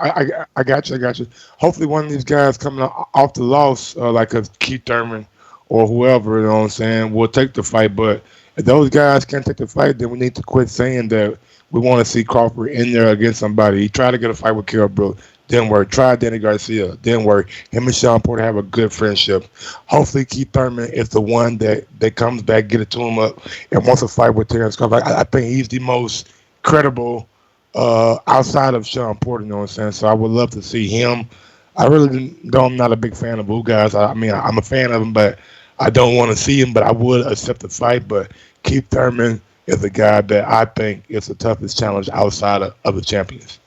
I got you. Hopefully one of these guys coming off the loss, like a Keith Thurman or whoever, you know what I'm saying, will take the fight. But if those guys can't take the fight, then we need to quit saying that we want to see Crawford in there against somebody. He tried to get a fight with Kell Brook. Didn't work. Tried Danny Garcia. Didn't work. Him and Sean Porter have a good friendship. Hopefully Keith Thurman is the one that comes back, get it to him up, and wants to fight with Terence Crawford. I think he's the most credible outside of Sean Porter, you know what I'm saying? So I would love to see him. I really don't. I'm not a big fan of Blue guys. I mean, I'm a fan of him, but I don't want to see him, but I would accept the fight. But Keith Thurman is the guy that I think is the toughest challenge outside of the champions.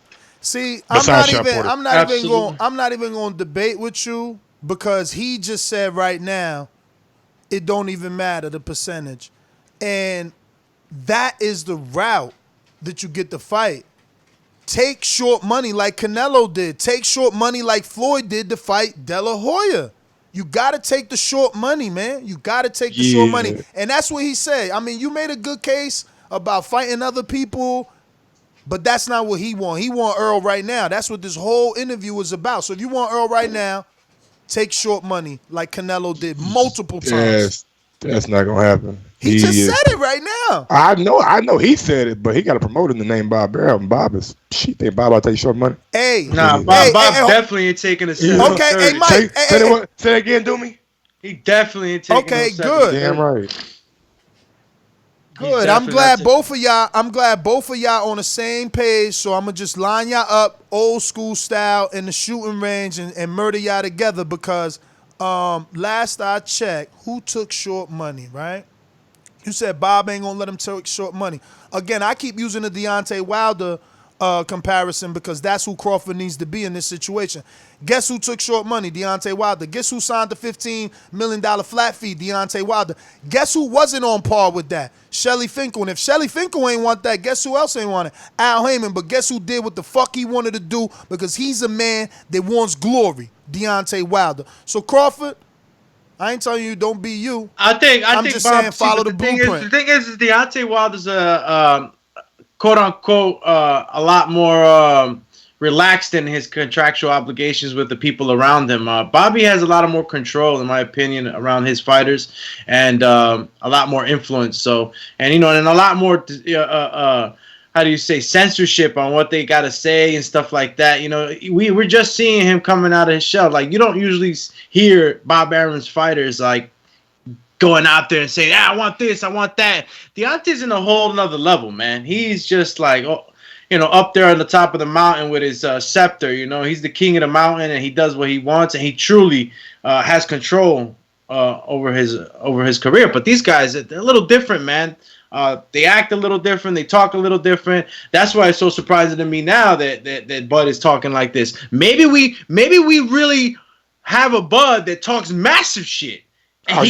See, I'm not even going to debate with you because he just said right now it don't even matter the percentage. And that is the route that you get the fight. Take short money like Canelo did. Take short money like Floyd did to fight De La Hoya. You got to take the short money, man. You got to take the short money. And that's what he said. I mean, you made a good case about fighting other people, but that's not what he want. He want Errol right now. That's what this whole interview was about. So if you want Errol right now, take short money like Canelo did multiple times. That's not going to happen. He just said it right now. I know he said it, but he got a promoter in the name Bob Errol. And Bob is, think Bob will take short money. Hey. Nah, Bob definitely ain't taking a seat. Okay, hey, Mike. Say it again, do me. He definitely ain't taking okay, good. Damn right. Good. I'm glad both of y'all on the same page. So I'm gonna just line y'all up old school style in the shooting range and murder y'all together because last I checked, who took short money, right? You said Bob ain't gonna let him take short money. Again, I keep using the Deontay Wilder comparison because that's who Crawford needs to be in this situation. Guess who took short money? Deontay Wilder. Guess who signed the $15 million flat fee? Deontay Wilder. Guess who wasn't on par with that? Shelly Finkel. And if Shelly Finkel ain't want that, guess who else ain't want it? Al Heyman. But guess who did what the fuck he wanted to do because he's a man that wants glory? Deontay Wilder. So Crawford, I ain't telling you don't be you. I'm just saying follow the blueprint. The thing is Deontay Wilder's a quote unquote a lot more relaxed in his contractual obligations with the people around him. Bobby has a lot of more control, in my opinion, around his fighters, and a lot more influence. So, and and a lot more how do you say, censorship on what they got to say and stuff like that. We're just seeing him coming out of his shell. Like, you don't usually hear Bob Arum's fighters like going out there and saying, I want this, I want that. Deontay's in a whole nother level, man. He's just like, up there on the top of the mountain with his scepter. He's the king of the mountain, and he does what he wants, and he truly has control over his career. But these guys, they're a little different, man. They act a little different. They talk a little different. That's why it's so surprising to me now that Bud is talking like this. Maybe we really have a Bud that talks massive shit, and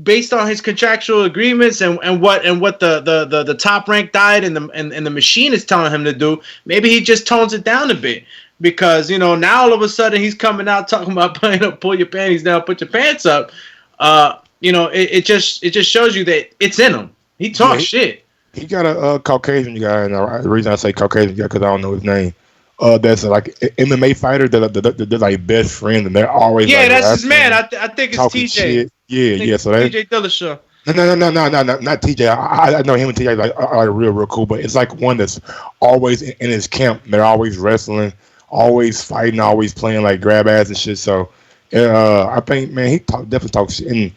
based on his contractual agreements and what the top ranked diet and the machine is telling him to do. Maybe he just tones it down a bit. Because now all of a sudden he's coming out talking about pull your panties down, put your pants up. It just shows you that it's in him. He talks shit. He got a Caucasian guy, and the reason I say Caucasian guy because I don't know his name. That's like an MMA fighter that they're like best friends, and they're always that's his man. I think it's TJ. Shit. Yeah. So TJ Dillashaw. No, not TJ. I know him and TJ are real cool, but it's like one that's always in his camp. They're always wrestling, always fighting, always playing like grab ass and shit. So I think, man, he definitely talks shit. And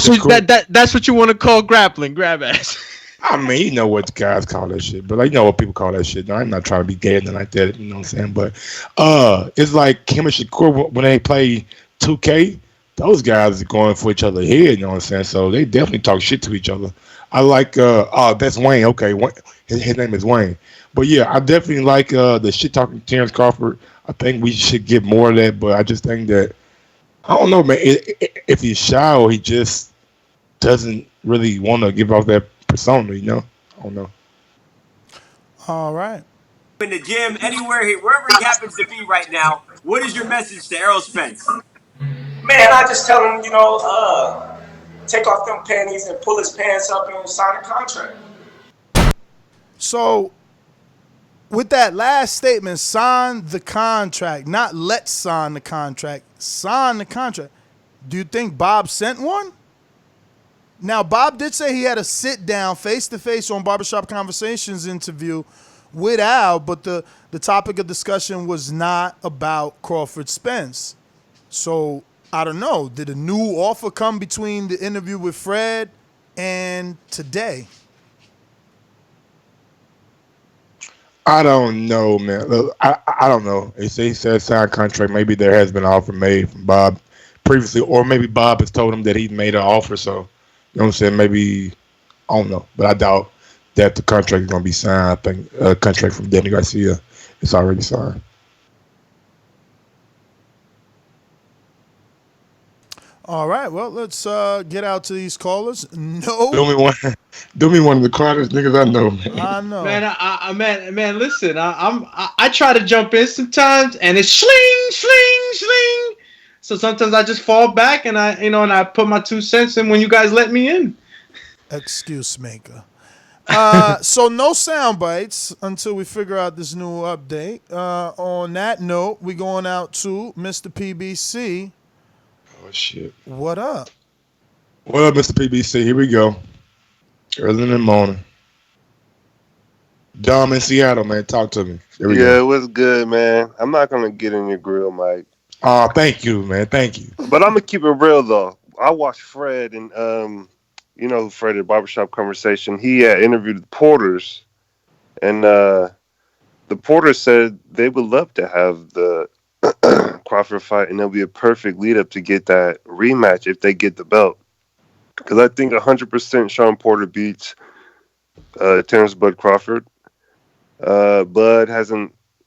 so cool. that's what you want to call grappling, grab ass. I mean, you know what the guys call that shit, but like, you know what people call that shit. No, I'm not trying to be gay or nothing like that. You know what I'm saying? But it's like him and Shakur when they play 2K. Those guys are going for each other here. You know what I'm saying? So they definitely talk shit to each other. I like. That's Wayne. Okay, his name is Wayne. But yeah, I definitely like the shit talking Terence Crawford. I think we should get more of that. But I just think that I don't know, man. If he's shy or he just doesn't really want to give off that persona, you know? I don't know. All right. In the gym, anywhere, wherever he happens to be right now, what is your message to Errol Spence? Man, I just tell him, take off them panties and pull his pants up and sign a contract. So, with that last statement, sign the contract, not let's sign the contract, sign the contract. Do you think Bob sent one? Now, Bob did say he had a sit-down, face-to-face on Barbershop Conversations interview with Al, but the topic of discussion was not about Crawford Spence. So, I don't know. Did a new offer come between the interview with Fred and today? I don't know, man. Look, I don't know. He said sign contract. Maybe there has been an offer made from Bob previously, or maybe Bob has told him that he's made an offer. So, you know what I'm saying? Maybe, I don't know. But I doubt that the contract is going to be signed. I think a contract from Danny Garcia is already signed. All right, well, let's get out to these callers. No. Do me one of the quietest niggas I know, man. I know. Man, listen, I try to jump in sometimes, and it's sling. So sometimes I just fall back, and I put my 2 cents in when you guys let me in. Excuse maker. So no sound bites until we figure out this new update. On that note, we going out to Mr. PBC. Oh, shit. What up? What up, Mr. PBC? Here we go. Early in the morning. Dom in Seattle, man. Talk to me. Here we go. What's good, man? I'm not going to get in your grill, Mike. Thank you, man. Thank you. But I'm going to keep it real, though. I watched Fred, and you know who Fred at Barbershop Conversation. He interviewed the Porters, and the Porters said they would love to have the Crawford fight, and it'll be a perfect lead up to get that rematch if they get the belt. Because I think 100% Sean Porter beats Terence Bud Crawford. Bud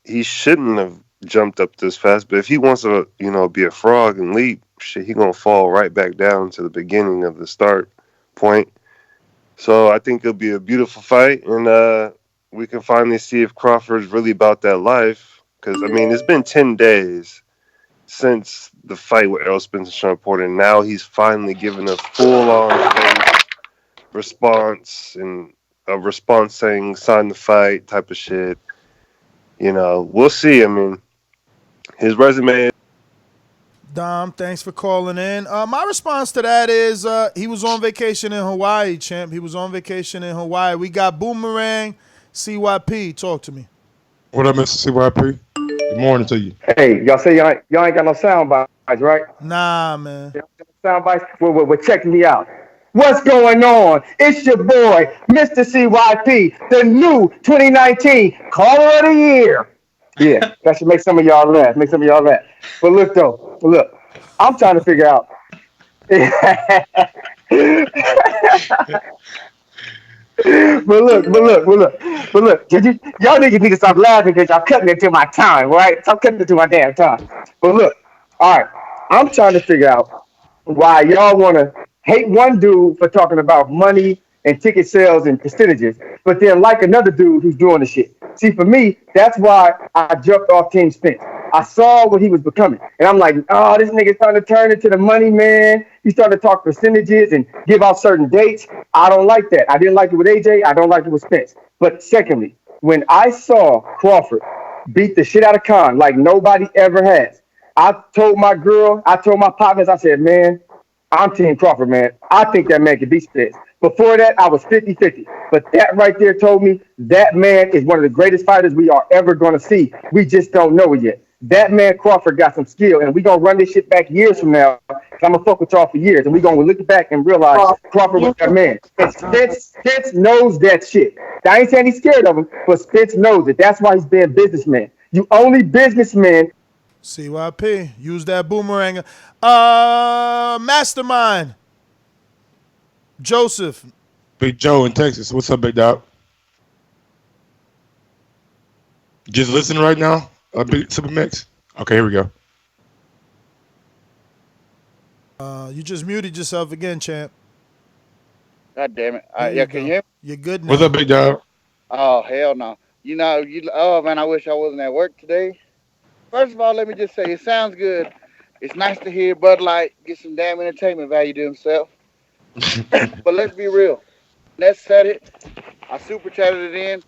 he shouldn't have jumped up this fast, but if he wants to, be a frog and leap, shit, he gonna fall right back down to the beginning of the start point. So I think it'll be a beautiful fight, and we can finally see if Crawford's really about that life. Because, it's been 10 days since the fight with Errol Spence and Sean Porter, and now he's finally given a full-on response, and a response saying, sign the fight type of shit. We'll see. His resume. Dom, thanks for calling in. My response to that is he was on vacation in Hawaii, champ. He was on vacation in Hawaii. We got Boomerang, CYP. Talk to me. What up, Mr. CYP? Good morning to you. Hey, y'all say y'all ain't got no sound bites, right? Nah, man. Sound bites? Well, check me out. What's going on? It's your boy, Mr. CYP, the new 2019 Caller of the Year. Yeah, that should make some of y'all laugh. But look, though. I'm trying to figure out. But look. Y'all niggas need to stop laughing because y'all cutting into my time, right? Stop cutting into my damn time. But look, all right. I'm trying to figure out why y'all want to hate one dude for talking about money and ticket sales and percentages, but then like another dude who's doing the shit. See, for me, that's why I jumped off Team Spence. I saw what he was becoming, and I'm like, oh, this nigga's starting to turn into the money man. He's starting to talk percentages and give out certain dates. I don't like that. I didn't like it with AJ. I don't like it with Spence. But secondly, when I saw Crawford beat the shit out of Khan like nobody ever has, I told my partners, I said, man, I'm Team Crawford, man. I think that man can beat Spence. Before that, I was 50-50. But that right there told me that man is one of the greatest fighters we are ever going to see. We just don't know it yet. That man Crawford got some skill, and we gonna run this shit back years from now. I'm gonna fuck with y'all for years, and we gonna look back and realize Crawford was that man. And Spence knows that shit. I ain't saying he's scared of him, but Spence knows it. That's why he's being businessman. You only businessman. CYP, use that boomerang. Mastermind, Joseph. Big Joe in Texas. What's up, big dog? Just listening right now? Big Super Mix? Okay, here we go. You just muted yourself again, champ. God damn it. Yeah, can you hear me? You're good now. What's up, big dog? Oh, hell no. Oh, man, I wish I wasn't at work today. First of all, let me just say, it sounds good. It's nice to hear Bud Light get some damn entertainment value to himself. But let's be real. Let's set it. I super chatted it in.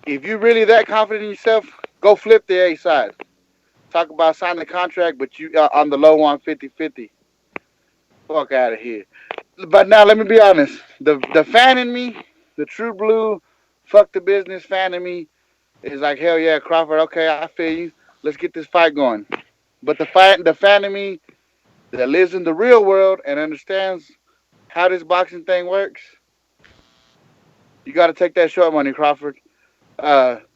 If you're really that confident in yourself, go flip the A side. Talk about signing the contract, but you on the low one 50-50. Fuck out of here. But now, let me be honest. The fan in me, the true blue, fuck the business fan in me, is like, hell yeah, Crawford, okay, I feel you. Let's get this fight going. But the fan in me that lives in the real world and understands how this boxing thing works, you got to take that short money, Crawford. But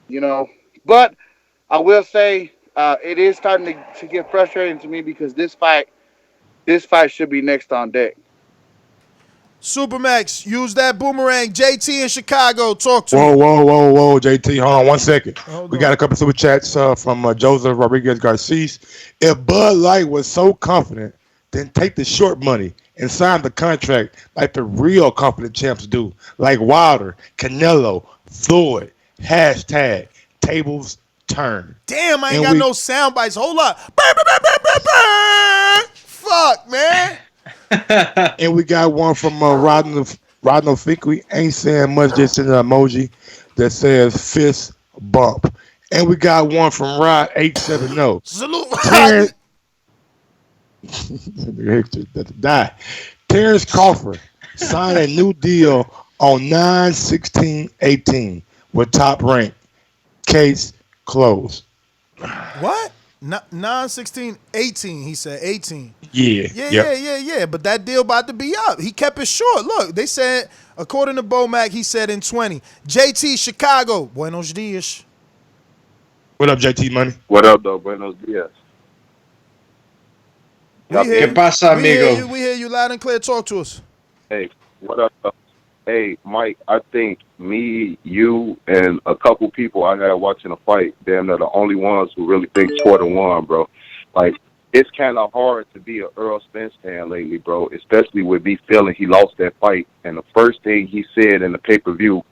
I will say it is starting to get frustrating to me because this fight should be next on deck. Supermax, use that boomerang. JT in Chicago, talk to me. Whoa, JT, hold on 1 second. We got a couple super chats from Joseph Rodriguez Garces. If Bud Light was so confident, then take the short money and sign the contract like the real confident champs do, like Wilder, Canelo, Floyd, hashtag tables turn. Damn, I ain't got no sound bites. Hold up. Fuck, man. And we got one from Rodno Fikri. Ain't saying much, just an emoji that says fist bump. And we got one from Rod 870. Salute. Terence Crawford signed a new deal on 9/16/18 with Top Rank. Case closed. What? 9/16/18. He said 18. Yeah. But that deal about to be up. He kept it short. Look, they said, according to Bomac, he said in 20. JT, Chicago. Buenos dias. What up, JT Money? What up, though? Buenos dias. ¿Qué pasa, amigo? We hear you loud and clear. Talk to us. Hey, what up? Hey, Mike, I think me, you, and a couple people I had watching a fight, damn, they're the only ones who really think Porter won, bro. Like, it's kind of hard to be an Errol Spence fan lately, bro, especially with me feeling he lost that fight. And the first thing he said in the pay-per-view,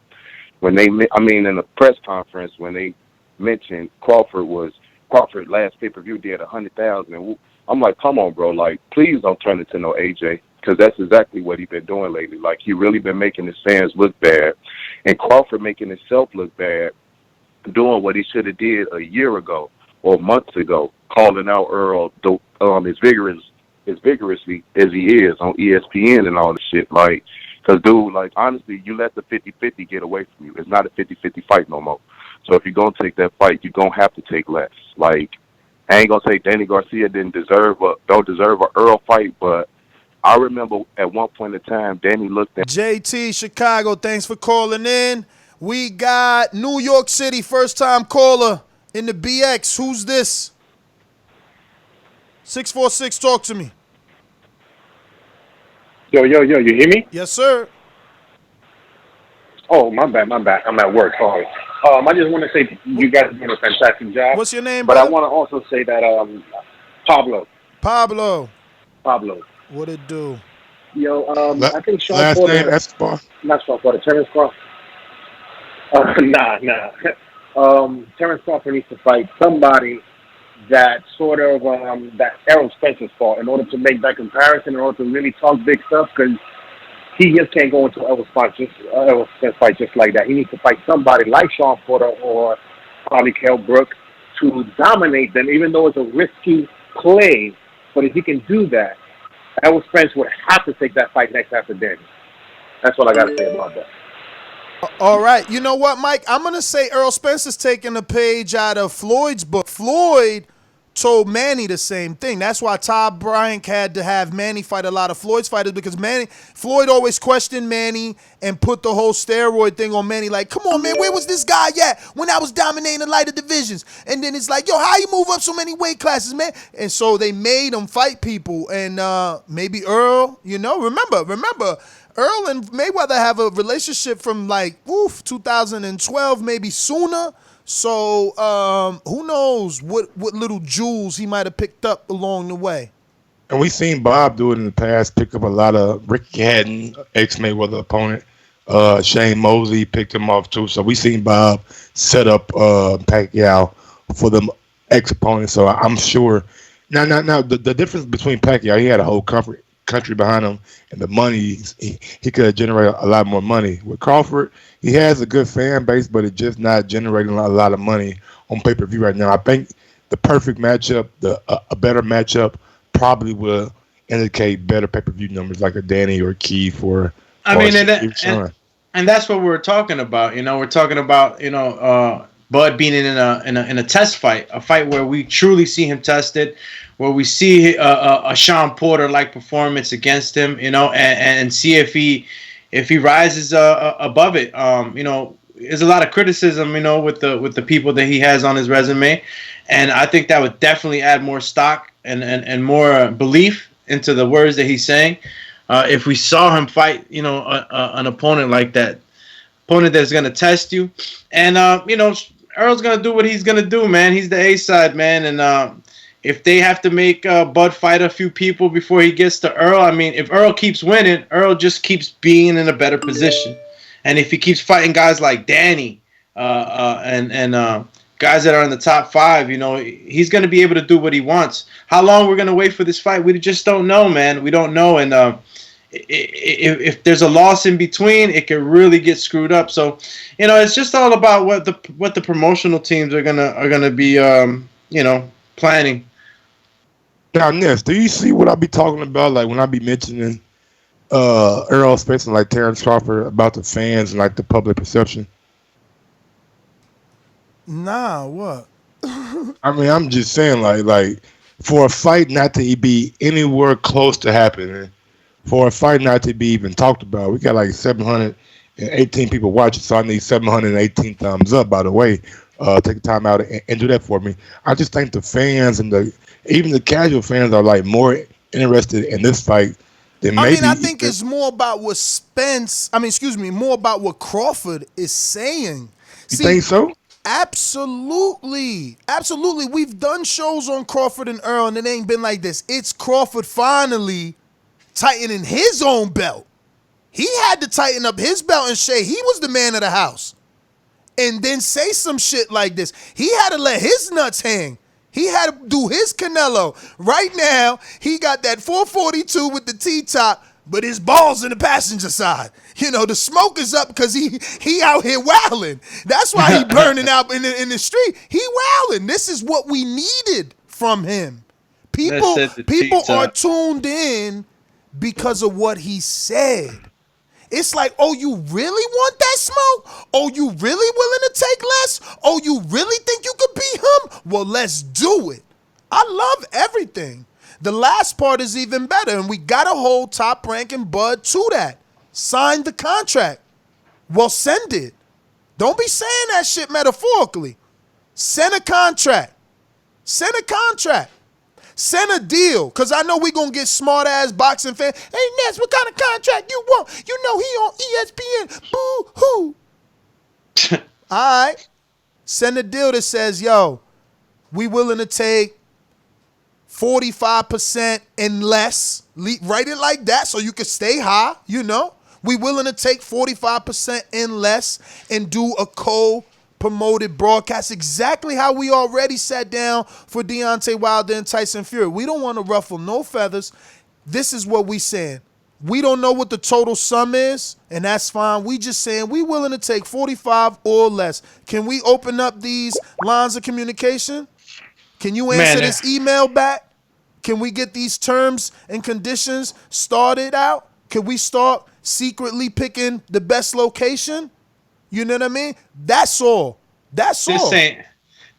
in the press conference, when they mentioned Crawford last pay-per-view did 100,000. And I'm like, come on, bro. Like, please don't turn it to no AJ, because that's exactly what he's been doing lately. Like, he really been making his fans look bad, and Crawford making himself look bad, doing what he should have did a year ago or months ago, calling out Errol as vigorously as he is on ESPN and all the shit. Like, because, dude, like, honestly, you let the 50-50 get away from you. It's not a 50-50 fight no more. So if you're going to take that fight, you're going to have to take less. Like, I ain't going to say Danny Garcia don't deserve a Errol fight, but I remember at one point in time, Danny looked at JT, Chicago, thanks for calling in. We got New York City, first-time caller in the BX. Who's this? 646, talk to me. Yo, you hear me? Yes, sir. Oh, my bad. I'm at work, sorry. I just want to say you guys are doing a fantastic job. What's your name, But brother? I want to also say that Pablo. What it do? Yo, I think Sean last Porter. name Escobar. Not Sean Porter. Terence Crawford. Nah. Terence Crawford needs to fight somebody that sort of that Errol Spence's fought in order to make that comparison, in order to really talk big stuff, because he just can't go into Errol Spence fight just like that. He needs to fight somebody like Sean Porter or probably Kell Brook to dominate them, even though it's a risky play. But if he can do that, Errol Spence would have to take that fight next after Danny. That's what I got to say about that. All right. You know what, Mike? I'm going to say Errol Spence is taking a page out of Floyd's book. Floyd told Manny the same thing. That's why Todd Bryant had to have Manny fight a lot of Floyd's fighters, because Floyd always questioned Manny and put the whole steroid thing on Manny. Like, come on, man, where was this guy at when I was dominating the lighter divisions? And then it's like, yo, how you move up so many weight classes, man? And so they made him fight people. And maybe Earl, remember, Earl and Mayweather have a relationship from 2012, maybe sooner. So who knows what little jewels he might have picked up along the way. And we've seen Bob do it in the past, pick up a lot of Ricky Hatton, ex-Mayweather opponent. Shane Mosley picked him off too. So we've seen Bob set up Pacquiao for them ex-opponents. So I'm sure. Now, the difference between Pacquiao, he had a whole country behind him, and the money, he could generate a lot more money. With Crawford, he has a good fan base, but it's just not generating a lot of money on pay-per-view right now. I think the perfect matchup, a better matchup, probably will indicate better pay-per-view numbers, like a Danny or Keith or. And that's what we're talking about. We're talking about Bud being in a test fight, a fight where we truly see him tested, where we see a Sean Porter like performance against him, and see if he rises above it. There's a lot of criticism, with the people that he has on his resume, and I think that would definitely add more stock and more belief into the words that he's saying. If we saw him fight, an opponent like that, opponent that's going to test you, and Errol's going to do what he's going to do, man. He's the A side, man, and if they have to make Bud fight a few people before he gets to Errol, I mean, if Errol keeps winning, Errol just keeps being in a better position, and if he keeps fighting guys like Danny and guys that are in the top 5, he's going to be able to do what he wants. How long we're going to wait for this fight, we just don't know, man. We don't know, and if there's a loss in between, it can really get screwed up. So, it's just all about what the promotional teams are gonna be, planning. Now, Ness, do you see what I be talking about? Like when I be mentioning Errol Spence and like Terence Crawford about the fans and like the public perception? Nah, what? I mean, I'm just saying, like for a fight not to be anywhere close to happening, for a fight not to be even talked about, we got like 718 people watching, so I need 718 thumbs up, by the way. Take the time out and do that for me. I just think the fans and even the casual fans are like more interested in this fight than maybe. I think it's more about what more about what Crawford is saying. You think so? Absolutely. We've done shows on Crawford and Errol, and it ain't been like this. It's Crawford finally tightening his own belt. He had to tighten up his belt and say he was the man of the house. And then say some shit like this. He had to let his nuts hang. He had to do his Canelo. Right now, he got that 442 with the T-top, but his balls in the passenger side. The smoke is up because he out here wilding. That's why he burning out in the street. He wilding. This is what we needed from him. People are tuned in because of what he said. It's like, oh, you really want that smoke? Oh, you really willing to take less? Oh, you really think you could beat him? Well, let's do it. I love everything. The last part is even better, and we got to hold Top Rank and Bud to that. Sign the contract. Well, send it. Don't be saying that shit metaphorically. Send a contract. Send a contract. Send a deal, because I know we going to get smart-ass boxing fans. Hey, Ness, what kind of contract you want? You know he on ESPN. Boo-hoo. All right. Send a deal that says, yo, we willing to take 45% and less. Write it like that so you can stay high, We willing to take 45% and less and do a promoted broadcast, exactly how we already sat down for Deontay Wilder and Tyson Fury. We don't want to ruffle no feathers. This is what we saying. We don't know what the total sum is, and that's fine. We just saying we willing to take 45 or less. Can we open up these lines of communication? Can you answer this email back? Can we get these terms and conditions started out? Can we start secretly picking the best location? You know what I mean? That's all. That's all. And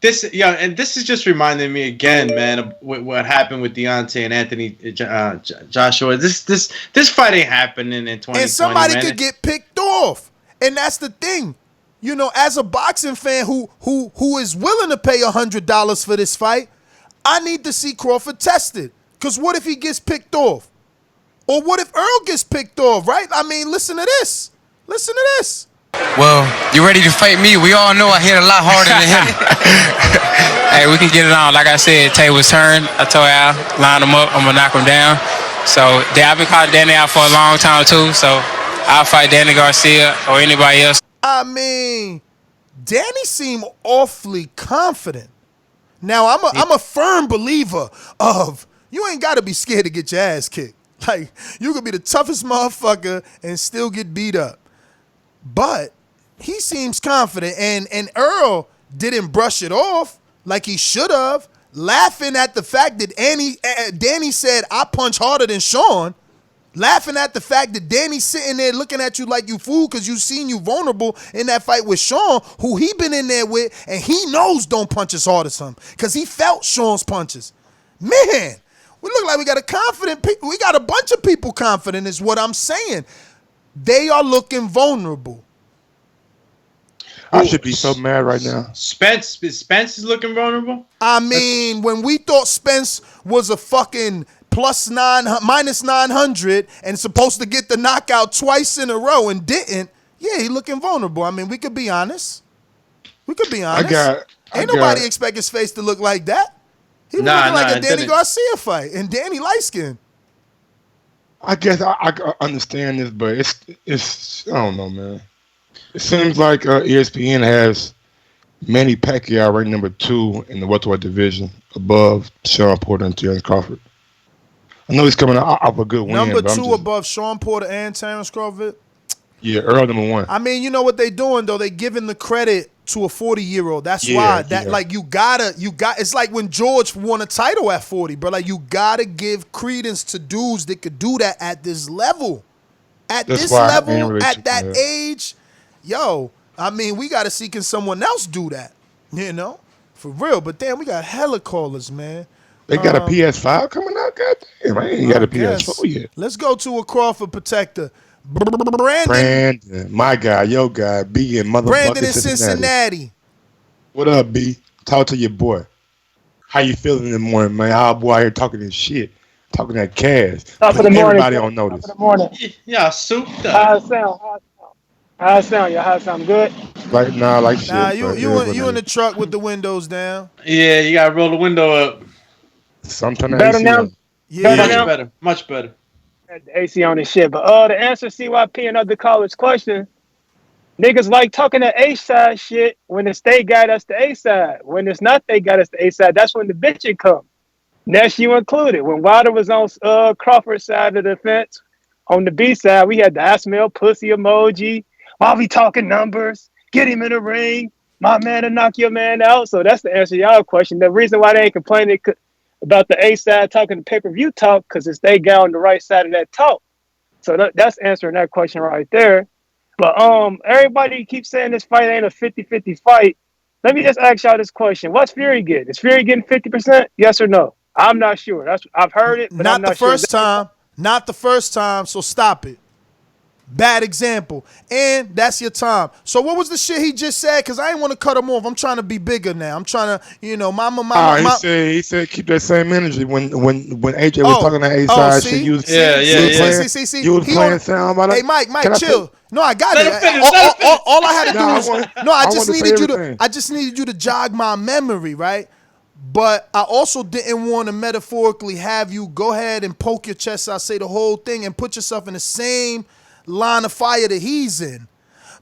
this is just reminding me again, man, of what happened with Deontay and Anthony Joshua. This fight ain't happening in 2020. And somebody man. could get picked off, and that's the thing. You know, as a boxing fan who is willing to pay $100 for this fight, I need to see Crawford tested. Because what if he gets picked off? Or what if Errol gets picked off, right? I mean, listen to this. Listen to this. Well, you ready to fight me? We all know I hit a lot harder than him. Hey, we can get it on. Like I said, tables turned. I told Al, line him up. I'm going to knock him down. So, I've been calling Danny out for a long time, too. So, I'll fight Danny Garcia or anybody else. I mean, Danny seemed awfully confident. Now, I'm a firm believer of you ain't got to be scared to get your ass kicked. Like, you could be the toughest motherfucker and still get beat up. But he seems confident, and Errol didn't brush it off like he should have, laughing at the fact that Danny said, I punch harder than Sean, laughing at the fact that Danny's sitting there looking at you like you fool because you seen you vulnerable in that fight with Sean, who he been in there with, and he knows don't punch as hard as him because he felt Sean's punches. Man, we look like we got we got a bunch of people confident is what I'm saying. They are looking vulnerable. I should be so mad right now. Spence is looking vulnerable? I mean, when we thought Spence was a fucking minus 900 and supposed to get the knockout twice in a row and didn't, yeah, he looking vulnerable. I mean, we could be honest. Ain't nobody expect his face to look like that. He was looking like a Danny Garcia fight, and Danny light skin. I guess I understand this, but it's I don't know, man. It seems like ESPN has Manny Pacquiao ranked number 2 in the welterweight division, above Sean Porter and Terence Crawford. I know he's coming off a good win. Number 2 above Sean Porter and Terence Crawford. Yeah, Errol number 1. I mean, you know what they doing though? They giving the credit to a 40-year-old. That's why like you got it's like when George won a title at 40, bro. Like you gotta give credence to dudes that could do that at this level. At that age, yo, I mean, we gotta see can someone else do that. You know? For real. But damn, we got hella callers, man. They got a PS5 coming out, goddamn. I ain't got a PS4 yet. Let's go to a Crawford protector. Brandon, my guy, your guy, B in motherfucking Brandon in Cincinnati. What up, B? Talk to your boy. How you feeling in the morning, man? Our boy out here talking this shit, talking that cash. Top of the morning. Everybody on notice. Top of the morning. Yeah, souped up. How it sound? How it sound? Y'all, how it sound? Good? Like, like shit. Nah, you in the truck with the windows down. Yeah, you gotta roll the window up. Sometimes better now? Yeah, much better. Had the AC on and shit. But the answer CYP and other college question, niggas like talking the A side shit when it's they got us the A side. When it's not they got us the A side, that's when the bitching come. That's you included. When Wilder was on Crawford's side of the fence, on the B side, we had the I smell pussy emoji. While we talking numbers, get him in the ring. My man to knock your man out. So that's the answer to y'all question. The reason why they ain't complaining about the A side talking the pay-per-view talk, because it's they guy on the right side of that talk. So that's answering that question right there. But everybody keeps saying this fight ain't a 50-50 fight. Let me just ask y'all this question. What's Fury getting? Is Fury getting 50%? Yes or no? I'm not sure. I've heard it, but I'm not sure. Not the first time, so stop it. Bad example. And that's your time. So what was the shit he just said? Because I ain't want to cut him off. I'm trying to be bigger now. I'm trying to, he said keep that same energy. When AJ was talking to A-side, you was playing sound about it. Hey, Mike, chill. No, I got it. All I had to do was I just needed you to jog my memory, right? But I also didn't want to metaphorically have you go ahead and poke your chest out, say the whole thing, and put yourself in the same line of fire that he's in.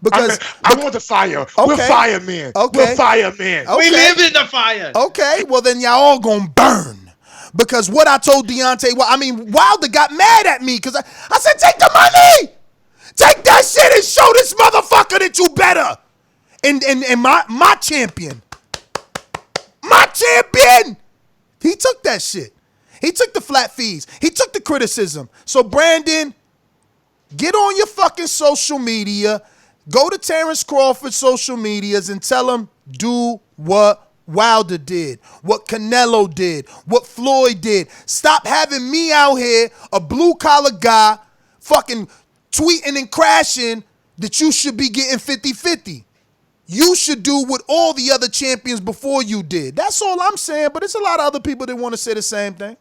Because I want the fire. Okay. We're firemen. Okay. We're firemen. Okay. We live in the fire. Okay, well then y'all all gonna burn. Because what I told Deontay, Wilder got mad at me because I said, take the money! Take that shit and show this motherfucker that you better. And my champion. My champion! He took that shit. He took the flat fees. He took the criticism. So Brandon, get on your fucking social media. Go to Terence Crawford's social medias and tell him do what Wilder did, what Canelo did, what Floyd did. Stop having me out here, a blue-collar guy, fucking tweeting and crashing that you should be getting 50-50. You should do what all the other champions before you did. That's all I'm saying, but there's a lot of other people that want to say the same thing.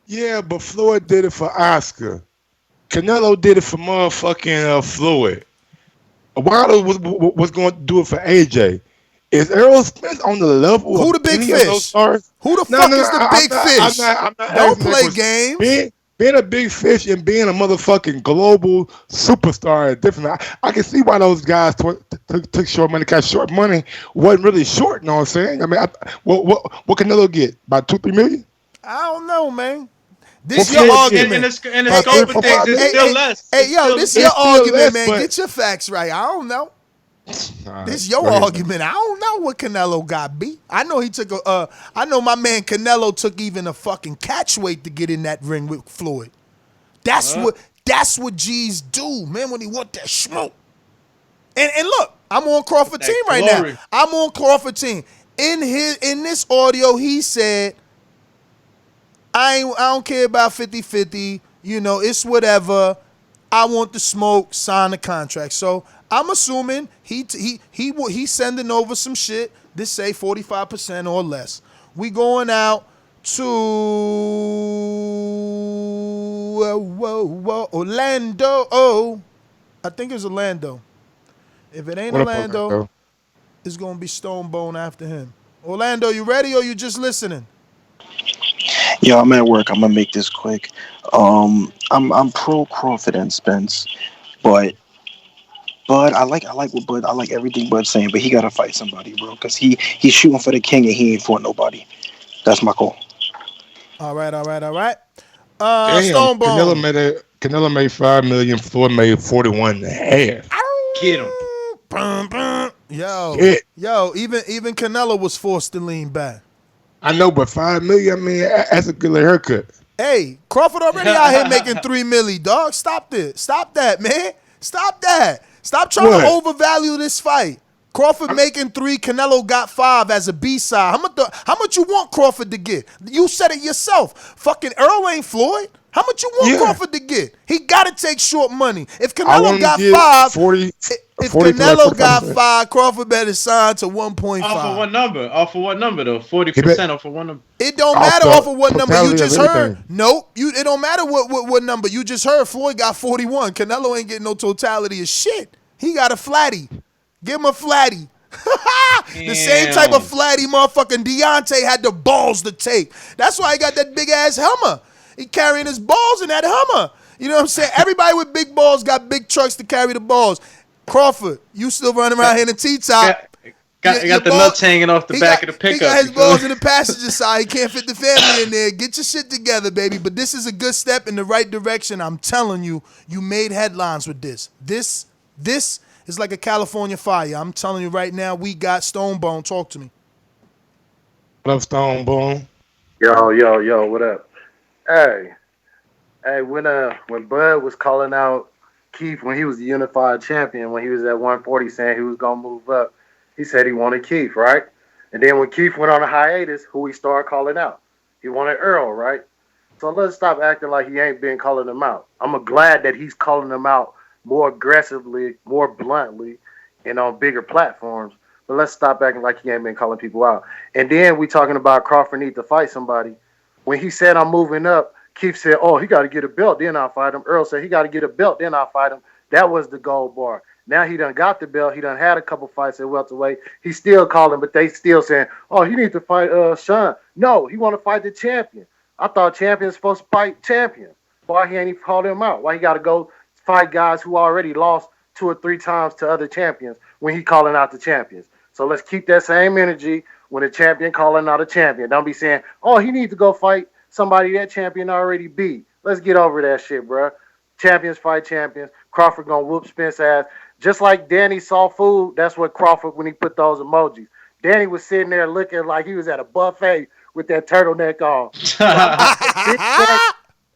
Yeah, but Floyd did it for Oscar. Canelo did it for motherfucking Floyd. Wilder was going to do it for AJ. Is Errol Spence on the level Who of the big any of fish? those stars? Who the fuck is the big fish? I'm not Don't asking that play question. games. Being a big fish and being a motherfucking global superstar is different. I can see why those guys took short money. Because short money wasn't really short. You know what I'm saying? I mean, what Canelo get? About 2-3 million? I don't know, man. This Well, your yeah, argument. in the scope of things, it's still less. Hey, yo, this It's your still argument, less, man. but- Get your facts right. I don't know. All This right, your go ahead. argument. I don't know what Canelo got beat. I know he took I know my man Canelo took even a fucking catch weight to get in that ring with Floyd. That's what G's do, man, when he want that smoke. And look, I'm on Crawford team right now. I'm on Crawford team. In this audio, he said, I don't care about 50-50. You know, it's whatever. I want the smoke, sign the contract. So I'm assuming he's sending over some shit. This say 45% or less. We going out to Orlando. Oh, I think it's Orlando. If it ain't Orlando, it's gonna be Stonebone after him. Orlando, you ready or you just listening? Yeah, I'm at work. I'm gonna make this quick. I'm pro Crawford and Spence, but Bud, I like what Bud. I like everything Bud's saying, but he gotta fight somebody, bro, because he's shooting for the king and he ain't for nobody. That's my goal. All right. Damn, Stonebone. Canelo made $5 million. Floyd made 41.5. Get him. Yo, even Canelo was forced to lean back. I know, but $5 million, I mean, that's a good haircut. Hey, Crawford already out here making $3 million, dog. Stop that, man. Stop that. Stop trying to overvalue this fight. Crawford making 3, Canelo got 5 as a B-side. How much you want Crawford to get? You said it yourself. Fucking Errol ain't Floyd. How much you want Crawford to get? He got to take short money. If Canelo got 5, 40, if Canelo got 5, Crawford better sign to 1.5. Off of what number? Off of what number though? 40% off of one number. It don't matter off of what number you just heard. Nope. It don't matter what number you just heard. Floyd got 41. Canelo ain't getting no totality of shit. He got a flatty. Give him a flatty. The same type of flatty motherfucking Deontay had the balls to take. That's why he got that big ass Hummer. He carrying his balls in that Hummer. You know what I'm saying? Everybody with big balls got big trucks to carry the balls. Crawford, you still running around here in the T-top. Got the nuts hanging off the back of the pickup. He got his balls in the passenger side. He can't fit the family in there. Get your shit together, baby. But this is a good step in the right direction. I'm telling you, you made headlines with this. This is like a California fire. I'm telling you right now, we got Stonebone. Talk to me. What up, Stonebone? Yo, what up? Hey, when Bud was calling out Keith when he was the unified champion, when he was at 140 saying he was gonna move up, he said he wanted Keith, right? And then when Keith went on a hiatus, who he started calling out? He wanted Errol, right? So let's stop acting like he ain't been calling them out. I'm glad that he's calling them out more aggressively, more bluntly, and on bigger platforms. But let's stop acting like he ain't been calling people out. And then we talking about Crawford need to fight somebody. When he said I'm moving up, Keith said, oh, he got to get a belt, then I'll fight him. Errol said he got to get a belt, then I'll fight him. That was the gold bar. Now he done got the belt. He done had a couple fights at welterweight. He still calling, but they still saying, oh, he needs to fight Sean. No, he want to fight the champion. I thought champions supposed to fight champions. Why he ain't even called him out? Why he got to go fight guys who already lost 2 or 3 times to other champions when he calling out the champions? So let's keep that same energy when a champion calling out a champion. Don't be saying, oh, he needs to go fight somebody that champion already beat. Let's get over that shit, bro. Champions fight champions. Crawford gonna whoop Spence ass. Just like Danny saw food, that's what Crawford, when he put those emojis. Danny was sitting there looking like he was at a buffet with that turtleneck on.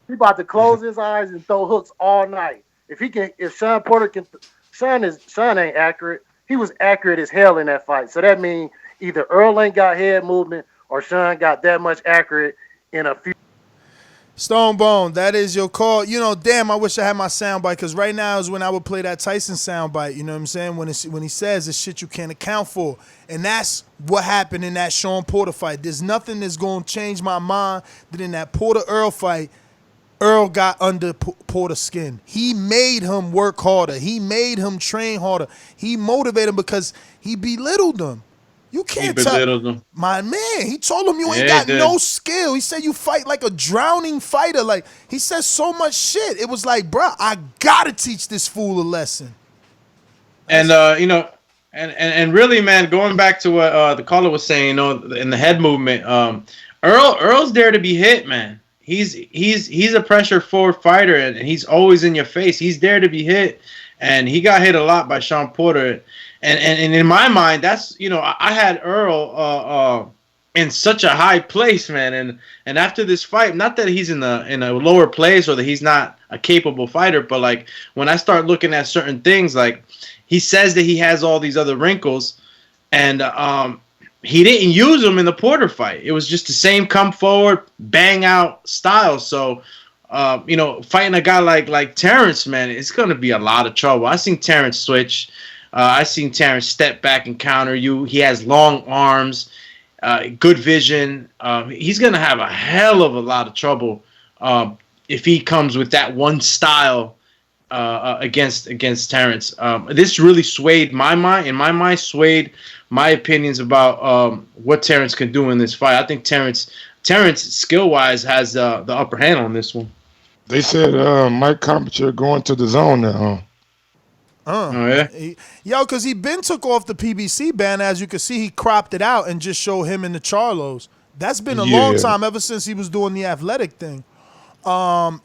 He about to close his eyes and throw hooks all night. If Sean Porter can Sean ain't accurate. He was accurate as hell in that fight. So that means either Earl ain't got head movement or Sean got that much accurate in a few. Stone Bone, that is your call. You know, damn, I wish I had my soundbite because right now is when I would play that Tyson soundbite. You know what I'm saying? When he says this shit you can't account for. And that's what happened in that Sean Porter fight. There's nothing that's going to change my mind that in that Porter-Earl fight, Earl got under Porter's skin. He made him work harder. He made him train harder. He motivated him because he belittled him. You can't tell my man. He told him you ain't got no skill. He said you fight like a drowning fighter. Like he said so much shit. It was like, bro, I gotta teach this fool a lesson. And you know, and really, man, going back to what the caller was saying, you know, in the head movement, Earl's there to be hit, man. He's a pressure forward fighter, and he's always in your face. He's there to be hit, and he got hit a lot by Sean Porter. And in my mind, that's, you know, I had Errol in such a high place, man. And after this fight, not that he's in a lower place or that he's not a capable fighter, but like when I start looking at certain things, like he says that he has all these other wrinkles, and he didn't use them in the Porter fight. It was just the same come forward, bang out style. So, you know, fighting a guy like Terence, man, it's gonna be a lot of trouble. I seen Terence switch. I seen Terence step back and counter you. He has long arms, good vision. He's going to have a hell of a lot of trouble if he comes with that one style against Terence. This really swayed my mind. In my mind, swayed my opinions about what Terence can do in this fight. I think Terence skill-wise has the upper hand on this one. They said Mike Compton going to the zone now. Oh, yeah? Yo, because he been took off the PBC ban. As you can see, he cropped it out and just showed him in the Charlos. That's been a long time, ever since he was doing the athletic thing.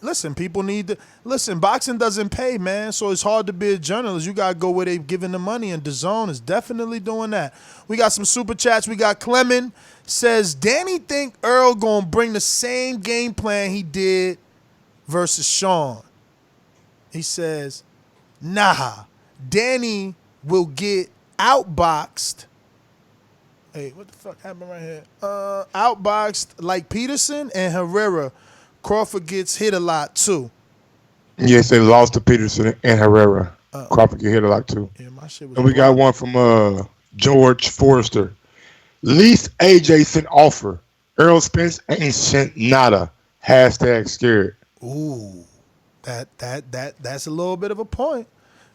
Listen, people need to listen. Boxing doesn't pay, man, so it's hard to be a journalist. You gotta go where they giving the money, and DAZN is definitely doing that. We got some super chats. We got Clement says, Danny think Earl gonna bring the same game plan he did versus Sean. He says, nah, Danny will get outboxed. Hey, what the fuck happened right here? Outboxed like Peterson and Herrera. Crawford gets hit a lot too. Yes, they lost to Peterson and Herrera. Crawford get hit a lot too. Yeah, my shit was and we got one from George Forrester. Least AJ sent offer. Errol Spence ain't sent nada. # scared. Ooh, that's a little bit of a point.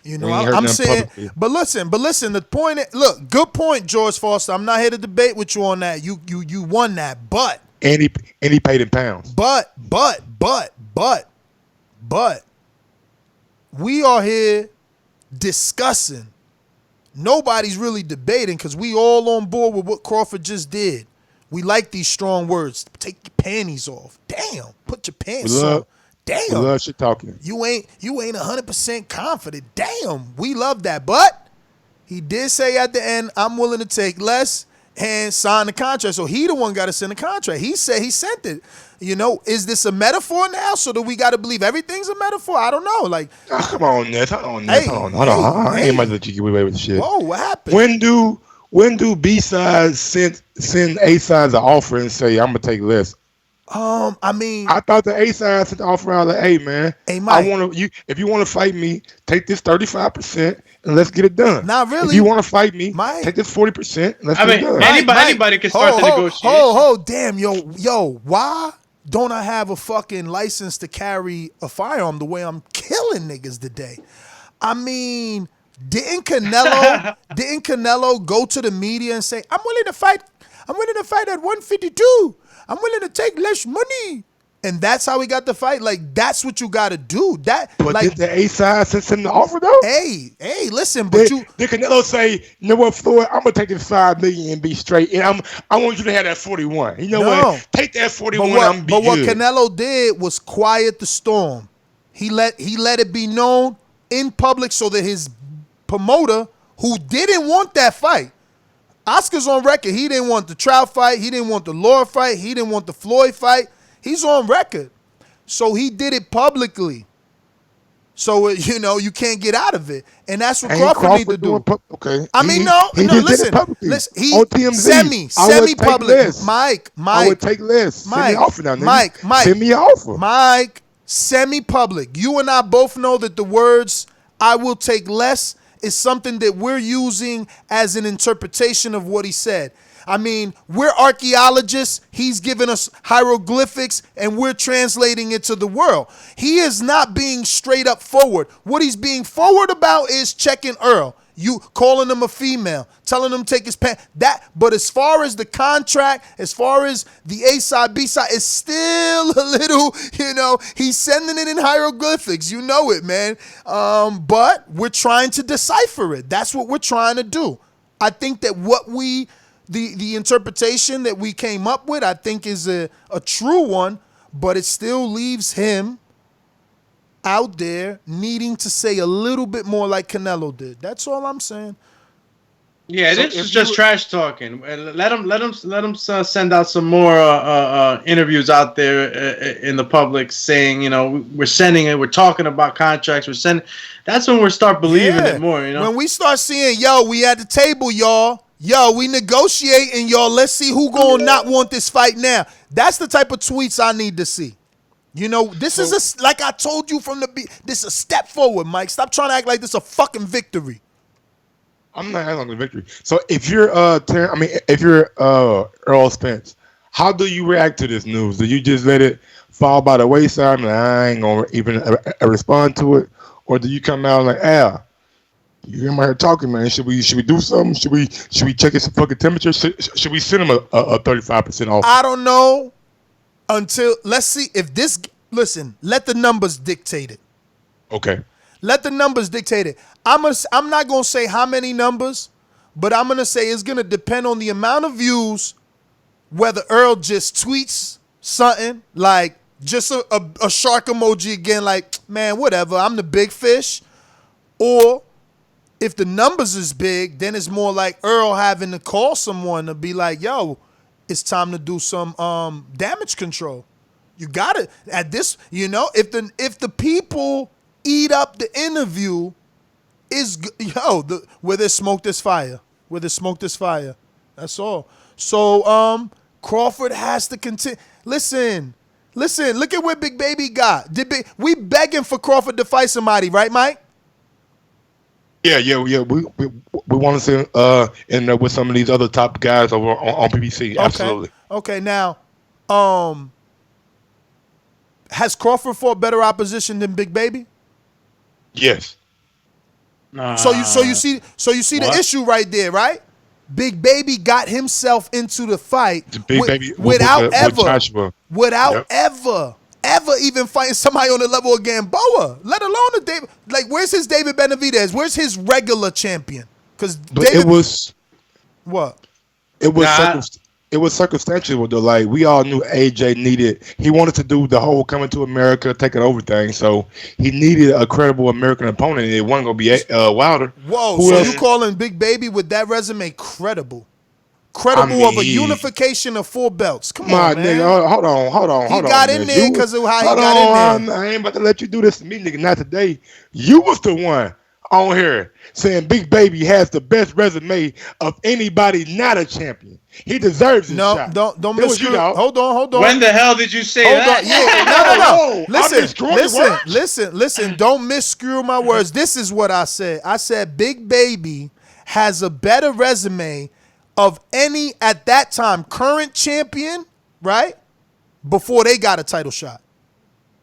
You know, I'm saying, but listen. The point is, look, good point, George Foster. I'm not here to debate with you on that. You won that, but and he paid in pounds. But we are here discussing. Nobody's really debating because we all on board with what Crawford just did. We like these strong words. Take your panties off. Damn, put your pants on. Damn. We love shit talking. You ain't 100% confident. Damn, we love that. But he did say at the end, I'm willing to take less and sign the contract. So he the one got to send the contract. He said he sent it. You know, is this a metaphor now? So do we got to believe everything's a metaphor? I don't know. Like, come on, Ness. Hold on. I ain't about to let you get away with the shit. Whoa, what happened? When do B sides send A sides an offer and say I'm gonna take less? I mean, I thought the A side sent the offer out like, hey man, Mike, if you want to fight me, take this 35% and let's get it done. Not really. If you want to fight me, Mike, take this 40% and let's get it done. Anybody can start the negotiation. Damn, yo, why don't I have a fucking license to carry a firearm the way I'm killing niggas today? I mean, didn't Canelo go to the media and say, I'm willing to fight at 152. I'm willing to take less money. And that's how we got the fight. Like, that's what you got to do. But did the A side send the offer, though? Hey, listen, but did Canelo say, you know what, Floyd, I'm going to take this $5 million and be straight. And I want you to have that 41. You know what? Take that 41 and be good. But what Canelo did was quiet the storm. He let it be known in public so that his promoter, who didn't want that fight, Oscar's on record. He didn't want the Trout fight. He didn't want the Laura fight. He didn't want the Floyd fight. He's on record. So he did it publicly. So you can't get out of it, and that's what Ain't Crawford need to do. Okay. I mean, he just did it publicly he on TMZ. semi-public. Mike, I would take less. Send me an offer now, nigga. Send me an offer. Mike, semi-public. You and I both know that the words "I will take less" is something that we're using as an interpretation of what he said. I mean, we're archaeologists. He's giving us hieroglyphics, and we're translating it to the world. He is not being straight up forward. What he's being forward about is checking Errol. You calling him a female, telling him to take his pants. But as far as the contract, as far as the A side, B side, it's still a little, he's sending it in hieroglyphics. You know it, man. But we're trying to decipher it. That's what we're trying to do. I think that the interpretation that we came up with, I think is a true one, but it still leaves him out there needing to say a little bit more like Canelo did. That's all I'm saying. Yeah, this is just trash talking. Let him send out some more interviews out there in the public saying, we're sending it, we're talking about contracts, we're sending. That's when we start believing it more. When we start seeing, we at the table, y'all. We negotiating, y'all. Let's see who gonna not want this fight now. That's the type of tweets I need to see. This is like I told you from the this is a step forward, Mike. Stop trying to act like this is a fucking victory. I'm not acting like a victory. So if you're Errol Spence, how do you react to this news? Do you just let it fall by the wayside and I ain't gonna even respond to it, or do you come out like, you hear my here talking, man? Should we do something? Should we check his fucking temperature? Should we send him a 35% off? I don't know until let's see if this. Listen, let the numbers dictate it. Okay. Let the numbers dictate it. I'm not gonna say how many numbers, but I'm gonna say it's gonna depend on the amount of views. Whether Earl just tweets something like just a shark emoji again, like, man, whatever, I'm the big fish, or if the numbers is big, then it's more like Earl having to call someone to be like, yo, it's time to do some damage control. You got it at this, if the people eat up the interview, where there's smoke, there's fire. Where there's smoke, there's fire. That's all. So Crawford has to continue. Listen, look at what Big Baby got. We begging for Crawford to fight somebody, right, Mike? Yeah. We want to see in there with some of these other top guys over on PBC. Okay. Absolutely. Okay. Now, has Crawford fought better opposition than Big Baby? Yes. So you see the issue right there, right? Big Baby got himself into the fight without ever even fighting somebody on the level of Gamboa, let alone a David. Like, where's his David Benavidez? Where's his regular champion? It was It was circumstantial though. Like, we all knew AJ he wanted to do the whole coming to America, taking over thing. So he needed a credible American opponent. It wasn't gonna be Wilder. Whoa! So you calling Big Baby with that resume credible? Of a unification of 4 belts. Come on, man. Nigga, hold on. He got in there because of how he got in there. I ain't about to let you do this to me, nigga. Not today. You was the one on here saying Big Baby has the best resume of anybody not a champion. He deserves his shot. Don't miscrew. Hold on. When the hell did you say that? No. Listen. Don't miscrew my words. This is what I said. I said Big Baby has a better resume of any, at that time, current champion, right? Before they got a title shot.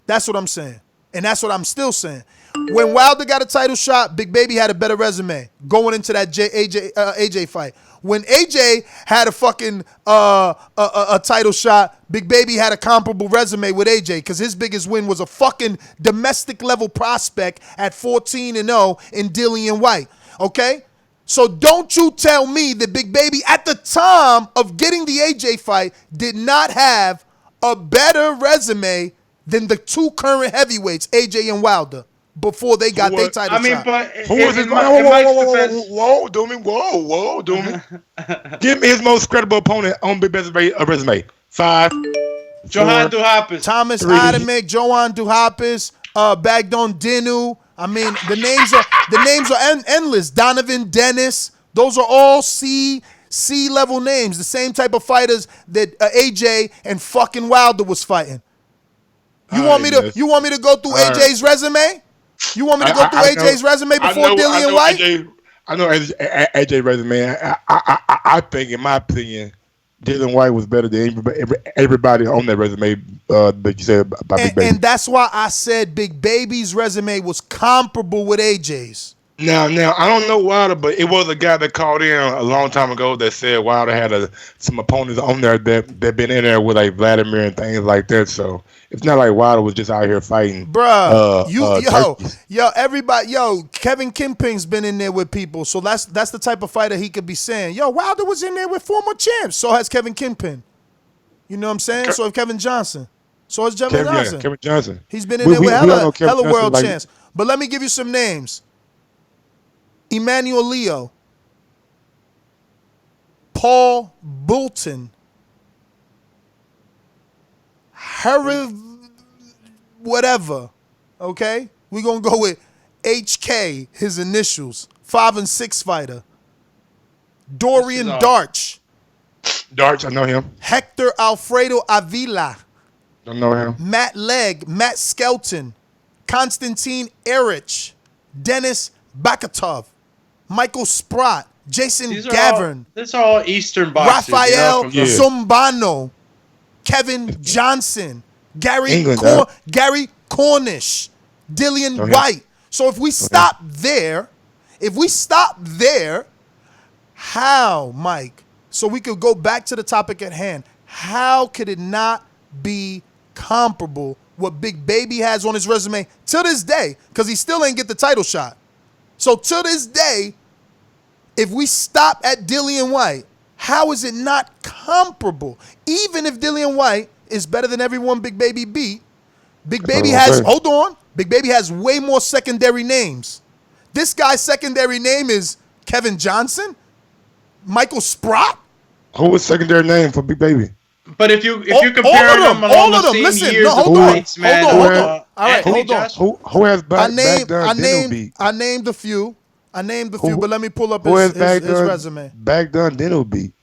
That's what I'm saying. And that's what I'm still saying. When Wilder got a title shot, Big Baby had a better resume going into that AJ fight. When AJ had a fucking a title shot, Big Baby had a comparable resume with AJ because his biggest win was a fucking domestic level prospect at 14-0 in Dillian White. Okay? So don't you tell me that Big Baby at the time of getting the AJ fight did not have a better resume than the 2 current heavyweights, AJ and Wilder, before they got their title shot. But who was it? Whoa, Doomy. Give me his most credible opponent on Big Baby's resume. 5. Johan Duhaupas. Thomas Adamek, Johan Duhaupas, Bagdon Dinu, I mean, the names are endless. Donovan, Dennis, those are all C level names. The same type of fighters that AJ and fucking Wilder was fighting. You want me to go through AJ's resume? You want me to go through AJ's resume before Dillian White? I know AJ resume. I think, in my opinion, Dillian White was better than everybody on that resume that you said about Big Baby. And that's why I said Big Baby's resume was comparable with AJ's. Now, I don't know Wilder, but it was a guy that called in a long time ago that said Wilder had some opponents on there that been in there with like Vladimir and things like that. So it's not like Wilder was just out here fighting. Bruh, everybody, Kevin Kimping's been in there with people. So that's the type of fighter he could be saying. Wilder was in there with former champs. So has Kevin Kimping. You know what I'm saying? So has Kevin Johnson. So has Kevin Johnson. Kevin Johnson. He's been in there with hella world champs. But let me give you some names. Emmanuel Leo, Paul Bulton, whatever, okay? We're going to go with HK, his initials, 5 and 6 fighter. Dorian Darch. Darch, I know him. Hector Alfredo Avila. Don't know him. Matt Legg, Matt Skelton, Konstantin Erich, Dennis Bakatov, Michael Sprott, Jason Gavern. These are all Eastern boxers. Rafael Zumbano, Kevin Johnson, Gary Cornish, Dillian White. So if we stop there, how, Mike? So we could go back to the topic at hand. How could it not be comparable what Big Baby has on his resume to this day? Because he still ain't get the title shot. So to this day, if we stop at Dillian White, how is it not comparable? Even if Dillian White is better than everyone Big Baby beat, Big Baby has way more secondary names. This guy's secondary name is Kevin Johnson, Michael Sprott. Who was secondary name for Big Baby? But if you compare them along the same Listen, years hold of on. fights, man. Hold on. All right, hold on. Who has I named a few. But let me pull up his resume. Bagdon Dino beat.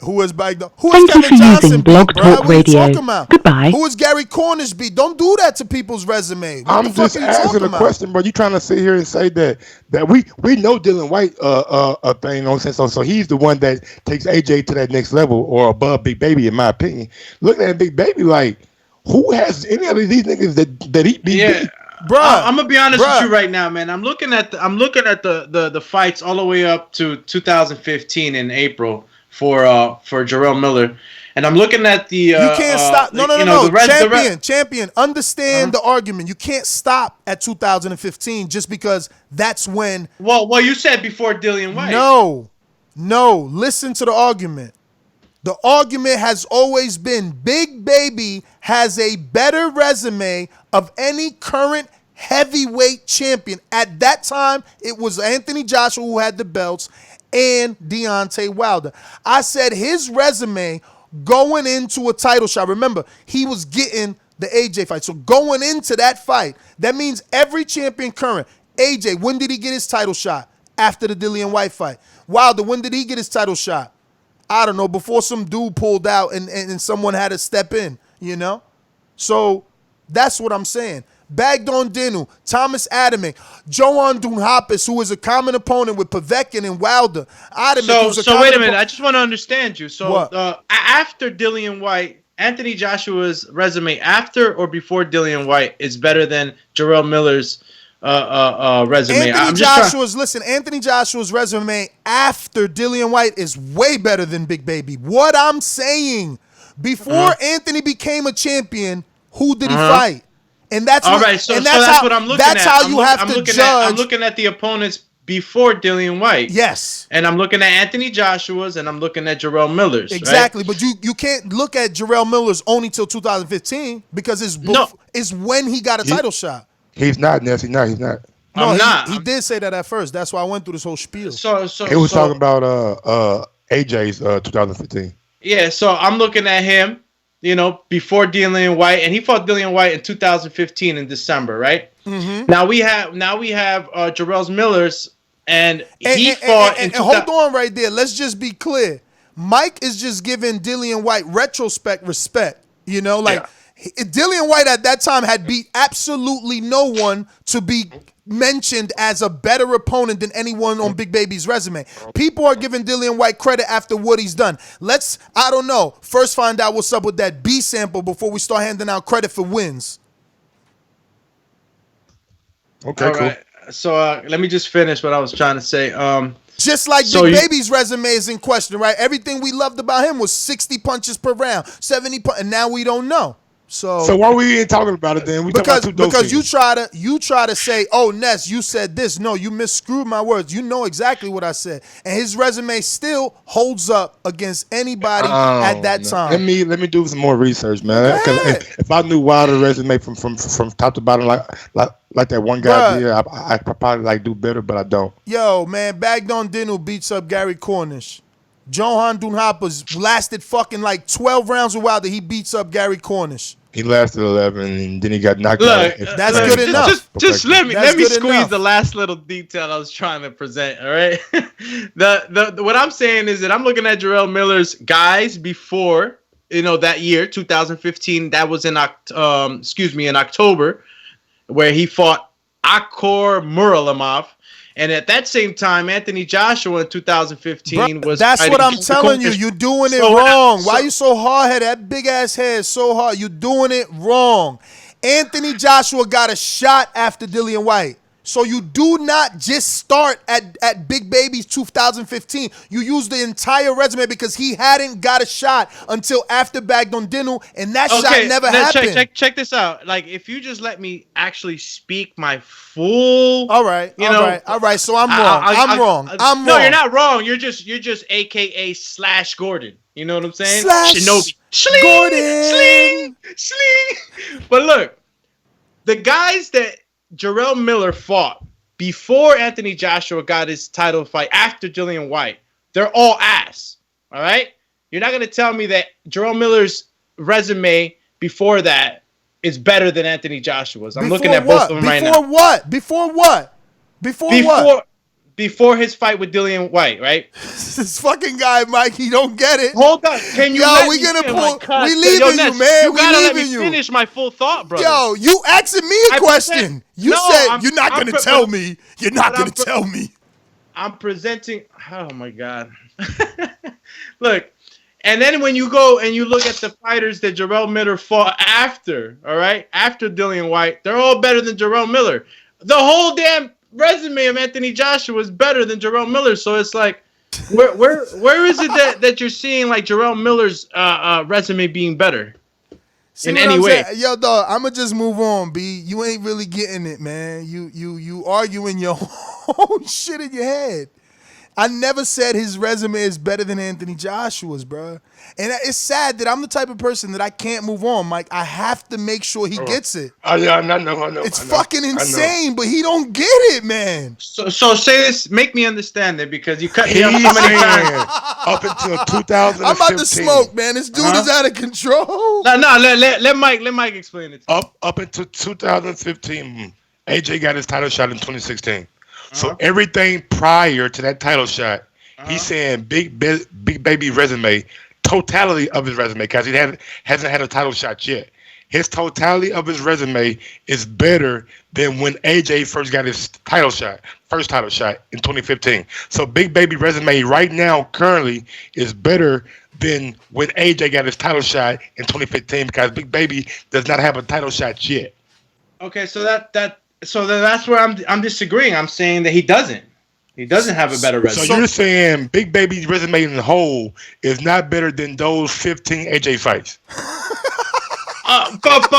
Who is Bagdon? Who Thank is you Kevin for Johnson using beat, Blog bro? Talk What are you Radio. talking about? Goodbye. Who is Gary Cornish beat? Don't do that to people's resume. What I'm the fuck just are you asking talking a about? question, bro. You trying to sit here and say that we know Dillian White thing, you know what I'm saying? So he's the one that takes AJ to that next level or above Big Baby, in my opinion. Look at Big Baby like, who has any of these niggas that he beat? Yeah. Bro, I'm gonna be honest with you right now, man. I'm looking at the fights all the way up to 2015 in April for Jarrell Miller, and I'm looking at the you can't stop. No. Champion. Understand the argument. You can't stop at 2015 just because that's when. Well, you said before Dillian White. No. Listen to the argument. The argument has always been Big Baby has a better resume of any current heavyweight champion. At that time, it was Anthony Joshua who had the belts and Deontay Wilder. I said his resume going into a title shot. Remember, he was getting the AJ fight. So going into that fight, that means every champion current. AJ, when did he get his title shot? After the Dillian White fight. Wilder, when did he get his title shot? I don't know, before some dude pulled out and someone had to step in, you know? So that's what I'm saying. Bagdon Dinu, Thomas Adamick, Joan Dunhapis, who is a common opponent with Povetkin and Wilder. So wait a minute, I just want to understand you. So after Dillian White, Anthony Joshua's resume after or before Dillian White is better than Jarrell Miller's resume. Anthony Joshua's resume after Dillian White is way better than Big Baby. What I'm saying, before Anthony became a champion, who did he fight? And that's all right. So that's what I'm looking at. That's how you have to judge. I'm looking at the opponents before Dillian White. Yes. And I'm looking at Anthony Joshua's and I'm looking at Jarrell Miller's. Exactly. Right? But you can't look at Jarrell Miller's only till 2015 because it's when he got a title shot. He's not, Nessie. No, he's not. No, he did say that at first. That's why I went through this whole spiel. He was talking about AJ's 2015. Yeah, so I'm looking at him before Dillian White, and he fought Dillian White in 2015 in December, right? Mm-hmm. Now we have Jarrell Miller's, and he fought. And hold on right there. Let's just be clear. Mike is just giving Dillian White retrospect respect. Dillian White at that time had beat absolutely no one to be mentioned as a better opponent than anyone on Big Baby's resume. People are giving Dillian White credit after what he's done. I don't know, first find out what's up with that B sample before we start handing out credit for wins. Okay, All cool. right. So let me just finish what I was trying to say. Just like Big Baby's resume is in question, right? Everything we loved about him was 60 punches per round, 70 and now we don't know. So why we ain't talking about it then? Because you try to say, oh, Ness, you said this. No, you misscrewed my words. You know exactly what I said. And his resume still holds up against anybody at that time. Let me do some more research, man. If I knew Wilder's resume from top to bottom like that one guy did, I probably do better, but I don't. Yo, man, Bagdon Dinu beats up Gary Cornish. Johan Dunhapas lasted fucking 12 rounds with Wilder. He beats up Gary Cornish. He lasted 11, and then he got knocked out. That's good enough. Just let me squeeze the last little detail I was trying to present. All right, what I'm saying is that I'm looking at Jarrell Miller's guys before that year, 2015. That was in October, where he fought Akor Muralimov. And at that same time, Anthony Joshua in 2015 was. That's what I'm telling you. You're doing it wrong. Why you so hard-headed? That big-ass head is so hard. You're doing it wrong. Anthony Joshua got a shot after Dillian White. So you do not just start at Big Baby's 2015. You use the entire resume because he hadn't got a shot until after Bagdon Dinu, and that shot never happened. Check this out. If you just let me actually speak my full. All right. So I'm wrong. I'm wrong. No, you're not wrong. You're just AKA / Gordon. You know what I'm saying? / Shinobi. Gordon. Sling. But look, the guys that Jarrell Miller fought before Anthony Joshua got his title fight after Dillian White, they're all ass. All right? You're not going to tell me that Jarrell Miller's resume before that is better than Anthony Joshua's. I'm looking at both of them right now. Before what? Before his fight with Dillian White, right? This fucking guy, Mike, he don't get it. Hold on. Can you we leaving you, man. You gotta let me finish my full thought, brother. Yo, you asking me a question. You said you're not gonna tell me. You're not gonna tell me. I'm presenting. Oh my God. Look, and then when you go and you look at the fighters that Jarrell Miller fought after, all right, after Dillian White, they're all better than Jarrell Miller. The whole damn resume of Anthony Joshua is better than Jarrell Miller. So it's like, where is it that you're seeing Jarrell Miller's resume being better in any way? Yo, dog, I'ma just move on, B. You ain't really getting it, man. You arguing your own shit in your head. I never said his resume is better than Anthony Joshua's, bro. And it's sad that I'm the type of person that I can't move on, Mike. I have to make sure he gets it. I know. It's fucking insane, but he don't get it, man. So say this, make me understand it, because you cut me off He's so many times. up until 2015. I'm about to smoke, man. This dude is out of control. No, let Mike explain it. Up until 2015, AJ got his title shot in 2016. So everything prior to that title shot, he's saying Big Baby resume, totality of his resume, because he hasn't had a title shot yet. His totality of his resume is better than when AJ first got his first title shot in 2015. So Big Baby resume right now currently is better than when AJ got his title shot in 2015, because Big Baby does not have a title shot yet. Okay, so that's where I'm disagreeing. I'm saying that he doesn't. He doesn't have a better resume. So you're saying Big Baby's resume in the whole is not better than those 15 AJ fights? But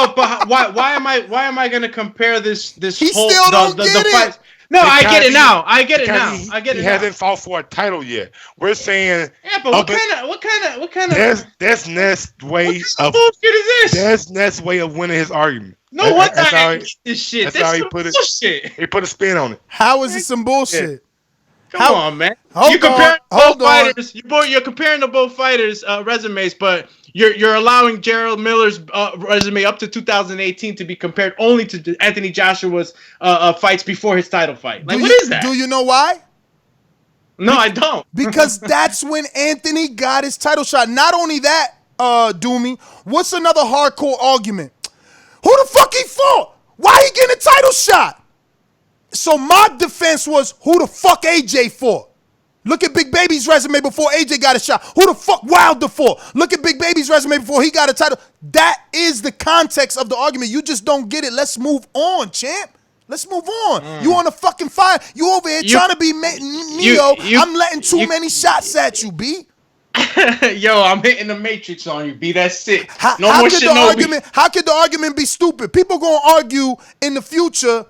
why am I going to compare this he whole still don't the get fights? it. No, Because I get it now. He hasn't fought for a title yet. We're saying. Yeah, but what kind of? That's Ness' way of. Bullshit is this? That's Ness' way of winning his argument. No, what the heck is this shit? That's This how is he put it. bullshit. He put a spin on it. How is it some bullshit? Come on, man. You're comparing the both fighters' resumes, but You're allowing Gerald Miller's resume up to 2018 to be compared only to Anthony Joshua's fights before his title fight. Like, what is that? Do you know why? No, I don't. Because that's when Anthony got his title shot. Not only that, Doomy, what's another hardcore argument? Who the fuck he fought? Why he getting a title shot? So my defense was, who the fuck AJ fought? Look at Big Baby's resume before AJ got a shot. Who the fuck Wilder fought? Look at Big Baby's resume before he got a title. That is the context of the argument. You just don't get it. Let's move on, champ. Let's move on. You on a fucking fire. You over here trying to be Neo. I'm letting too many shots at you, B. Yo, I'm hitting the Matrix on you, B. That's it. How could the argument be stupid? People gonna argue in the future,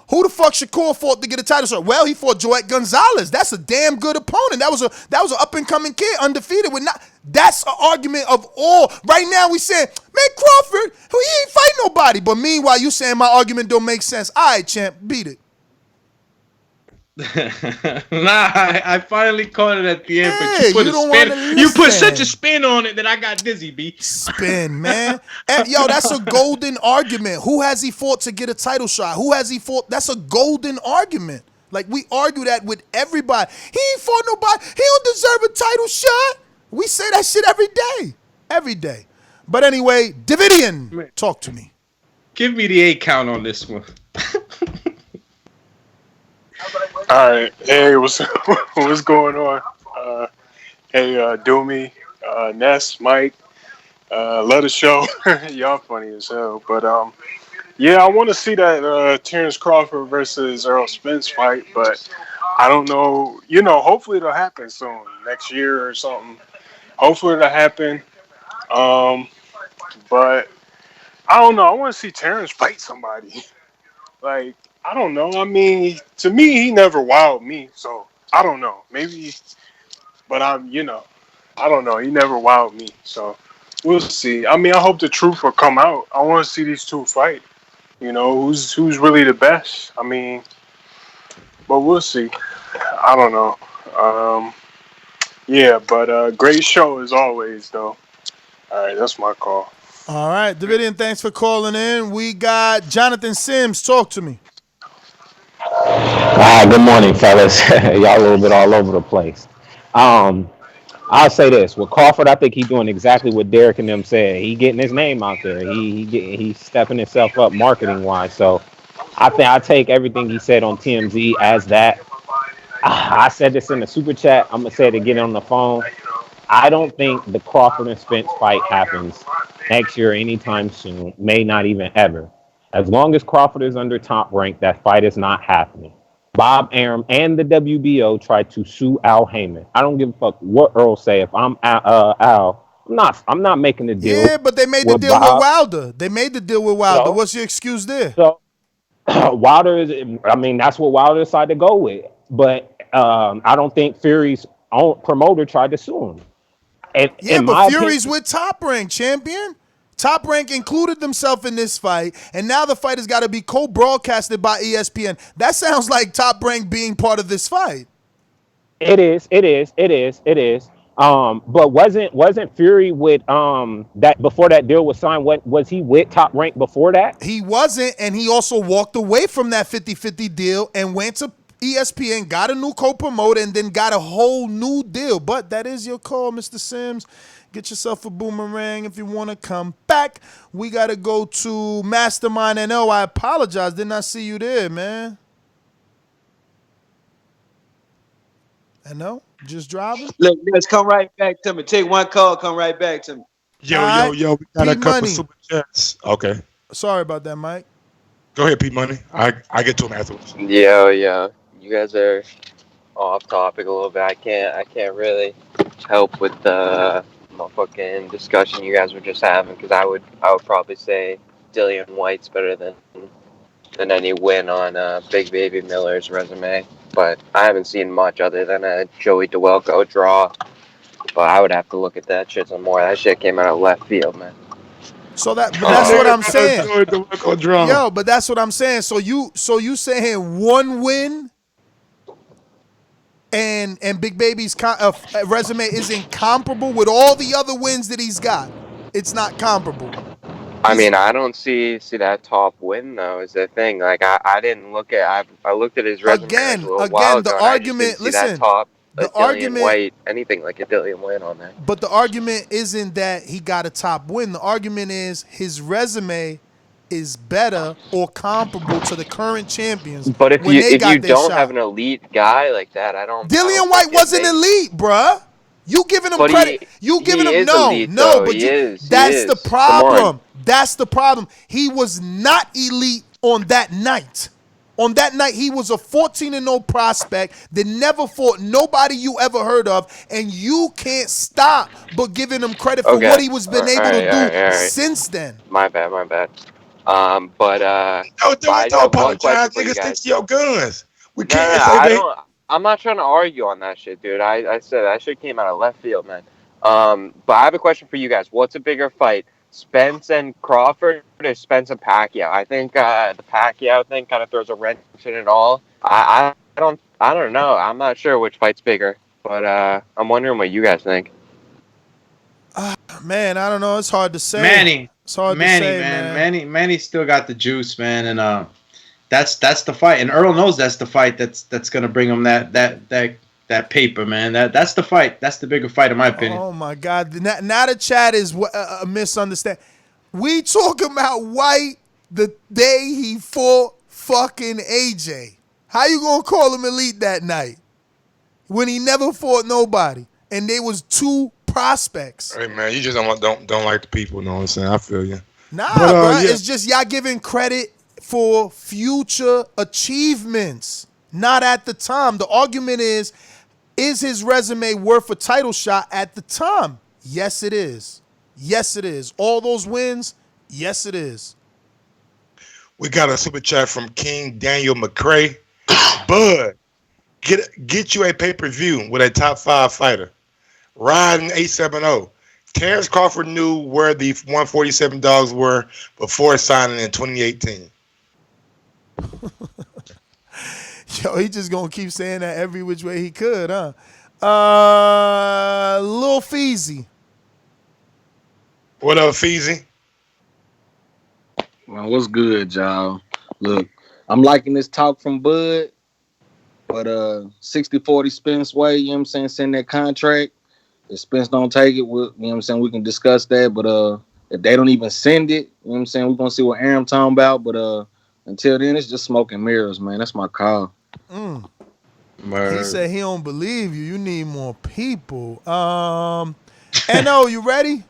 who the fuck Shakur fought to get a title shot? Well, he fought Joet Gonzalez. That's a damn good opponent. That was an up and coming kid, undefeated with not. That's an argument of all. Right now we saying, man, Crawford, he ain't fight nobody. But meanwhile, you saying my argument don't make sense. All right, champ, beat it. Nah, I finally caught it at the end, but you put such a spin on it that I got dizzy, B. Spin, man. And, yo, that's a golden argument. Who has he fought to get a title shot? Who has he fought? That's a golden argument. Like, we argue that with everybody. He ain't fought nobody. He don't deserve a title shot. We say that shit every day. Every day. But anyway, Davidian, talk to me. Give me the 8 count on this one. All right, hey, what's going on? Hey, Doomy, Ness, Mike, love the show. Y'all funny as hell. But yeah, I want to see that Terence Crawford versus Errol Spence fight. But I don't know. You know, hopefully it'll happen soon, next year or something. Hopefully it'll happen. But I don't know. I want to see Terence fight somebody. Like, I don't know. I mean, to me, he never wowed me. So, I don't know. Maybe, but I don't know. He never wowed me. So, we'll see. I mean, I hope the truth will come out. I want to see these two fight. You know, who's really the best. I mean, but we'll see. I don't know. Yeah, but great show as always, though. All right, that's my call. All right, Davidian, thanks for calling in. We got Jonathan Sims. Talk to me. Good morning, fellas. Y'all a little bit all over the place. I'll say this. With Crawford, I think he's doing exactly what Derek and them said. He getting his name out there. He's stepping himself up marketing-wise. So I think I take everything he said on TMZ as that. I said this in the super chat. I'm going to say it again on the phone. I don't think the Crawford and Spence fight happens next year anytime soon. May not even ever. As long as Crawford is under Top Rank, that fight is not happening. Bob Arum and the WBO tried to sue Al Heyman. I don't give a fuck what Earl say. If I'm Al, I'm not making the deal. Yeah, but they made the deal with Wilder. They made the deal with Wilder. So, what's your excuse there? So Wilder is. I mean, that's what Wilder decided to go with. But I don't think Fury's own promoter tried to sue him. And, but Fury's with Top Rank, champion. Top Rank included themselves in this fight, and now the fight has got to be co-broadcasted by ESPN. That sounds like Top Rank being part of this fight. It is. But wasn't Fury with that before that deal was signed? Was he with Top Rank before that? He wasn't, and he also walked away from that 50-50 deal and went to ESPN, got a new co-promoter, and then got a whole new deal. But that is your call, Mr. Sims. Get yourself a boomerang if you want to come back. We got to go to Mastermind NO. I apologize. Did not see you there, man. NO? Just driving? Look, let's come right back to me. Take one call, come right back to me. Yo. We got a couple super chats. Okay. Sorry about that, Mike. Go ahead, P Money. I get to him afterwards. Yeah. You guys are off topic a little bit. I can't really help with the fucking discussion you guys were just having, because I would probably say Dillian White's better than any win on Big Baby Miller's resume, but I haven't seen much other than a Joey DeWelko draw. But I would have to look at that shit some more. That shit came out of left field, man. But that's what I'm saying. Yo, but that's what I'm saying. So you saying one win and Big Baby's resume is incomparable with all the other wins that he's got? It's not comparable. I mean, I don't see that top win though. Is the thing. Like I didn't look at. I looked at his resume like a little while Again, the ago, and I just didn't argument. see that Listen, top a the Dillian argument. White anything like a Dillian White on there. But the argument isn't that he got a top win. The argument is his resume is better or comparable to the current champions But if when you they if you got their don't have shot. an elite guy like that, I don't Dillian White think it wasn't makes. elite, bruh. You giving him But credit. You giving he him is elite no, though. but He is. He that's the is. Come on. problem. That's the problem. He was not elite on that night. On that night, he was a 14-0 prospect that never fought nobody you ever heard of, and you can't stop but giving him credit for Okay. what he was been able to do All right. since then. My bad. But I Don't have one question apologize, for you nigga. Stick guys. to your guns. We No, can't say I they. don't. I'm not trying to argue on that shit, dude. I said that shit came out of left field, man. But I have a question for you guys. What's a bigger fight, Spence and Crawford, or Spence and Pacquiao? I think the Pacquiao thing kind of throws a wrench in it all. I don't know. I'm not sure which fight's bigger, but I'm wondering what you guys think. Man, I don't know. It's hard to say. Manny. It's hard to say, man. Manny still got the juice, man, and that's the fight. And Errol knows that's the fight that's gonna bring him that paper, man. That's the fight. That's the bigger fight, in my opinion. Oh my God! Now the chat is a misunderstand. We talking about White the day he fought fucking AJ. How you gonna call him elite that night when he never fought nobody and they was two prospects? Hey man, you just don't like the people. You know what I'm saying? I feel you. Nah, But, bro. yeah. It's just y'all giving credit for future achievements, not at the time. The argument is his resume worth a title shot at the time? Yes, it is. Yes, it is. All those wins? Yes, it is. We got a super chat from King Daniel McCrae. Bud, get you a pay-per-view with a top 5 fighter. Riding 870. Terence Crawford knew where the 147 dogs were before signing in 2018. Yo, he just gonna keep saying that every which way he could, huh? Lil Feezy. What up, Feezy? Man, what's good, y'all? Look, I'm liking this talk from Bud, but 60-40 Spence way, you know what I'm saying, send that contract. If Spence don't take it, you know what I'm saying, we can discuss that, but if they don't even send it, you know what I'm saying, we're going to see what Aaron talking about, but until then, it's just smoke and mirrors, man. That's my call. He said he don't believe you. You need more people. N.O., you ready?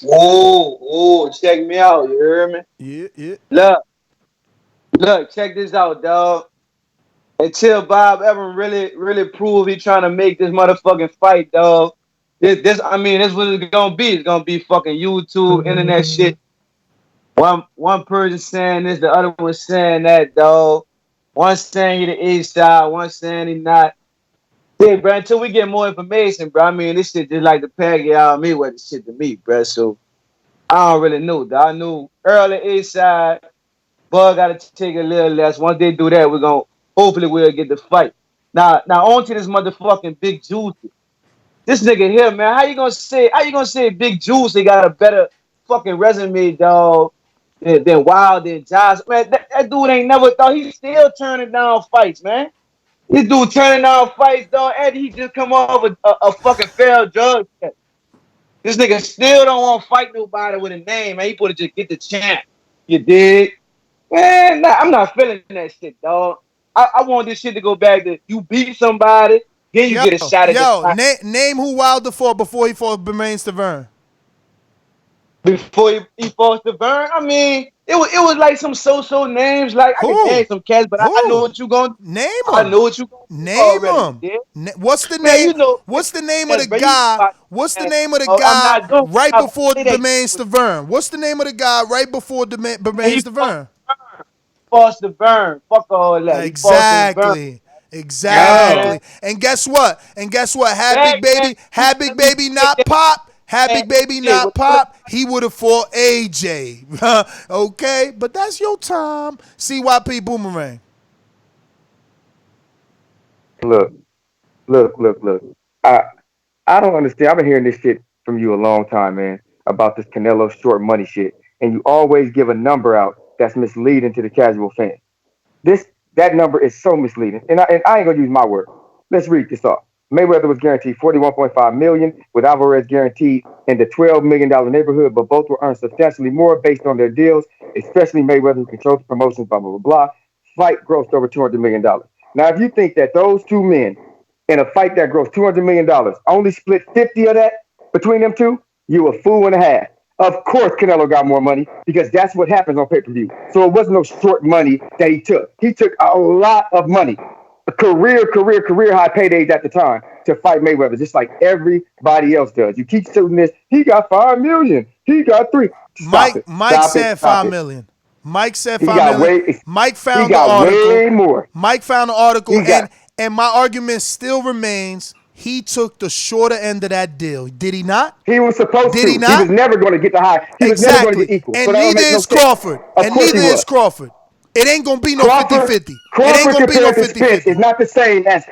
Whoa, check me out. You hear me? Yeah. Look, check this out, dog. Until Bob Evans really prove he trying to make this motherfucking fight, dog. This what it's gonna be. It's gonna be fucking YouTube, internet shit. One person saying this, the other one saying that, dog. One saying he the east side, one saying he not. Yeah, bro, until we get more information, bro. I mean, this shit just like the Pacquiao Mayweather shit to me, bro. So I don't really know, dog. I knew early east side, Bud got to take a little less. Once they do that, hopefully we'll get the fight. Now on to this motherfucking Big Juicy. This nigga here, man. How you gonna say Big Juicy got a better fucking resume, dog, than Wild and Josh? Man, that dude ain't never thought he's still turning down fights, man. This dude turning down fights, dog, and he just come off a fucking failed drug test. This nigga still don't want to fight nobody with a name, man. He put it just get the champ. You dig? Man, nah, I'm not feeling that shit, dog. I want this shit to go back to you beat somebody, then you get a shot at the name who Wilder fought before he fought Bermain Stavern. Before he fought Stavern? I mean, it was like some so names. Like I can name some cats, but I know what you gonna name. I know what you gonna name them. What's the name? You know, what's the name of the guy? What's the name of the guy right before Bermain Stavern? What's the name of the guy right before Bermain Stavern? Forced to burn. Fuck all that. Exactly. And guess what? Had Big Baby not pop, he would have fought AJ. Okay? But that's your time. CYP Boomerang. Look. I I don't understand. I've been hearing this shit from you a long time, man, about this Canelo short money shit, and you always give a number out that's misleading to the casual fan. This that number is so misleading, and I ain't gonna use my word. Let's read this off. Mayweather was guaranteed 41.5 million, with Alvarez guaranteed in the $12 million neighborhood, but both were earned substantially more based on their deals, especially Mayweather, who controls the promotions, blah blah blah blah. Fight grossed over $200 million. Now, if you think that those two men in a fight that grossed $200 million only split 50 of that between them two, you a fool and a half. Of course, Canelo got more money because that's what happens on pay per view. So it wasn't no short money that he took. He took a lot of money, career high paydays at the time to fight Mayweather, just like everybody else does. You keep shooting this. He got 5 million. He got three. Stop it. Mike Stop said it. Stop 5 it. million. Mike said He 5 got million. way. Mike He found the got way article. more. Mike found the article, He got. and my argument still remains. He took the shorter end of that deal. Did he not? He was supposed Did to. he He was not? never going to get the high. He was never going to Exactly. get equal. So And that don't neither make no is sense. Crawford. Of And course neither he is was. Crawford. It ain't going to be no Crawford, 50-50. It ain't Crawford going to be no compared to Spence 50-50. is not the same as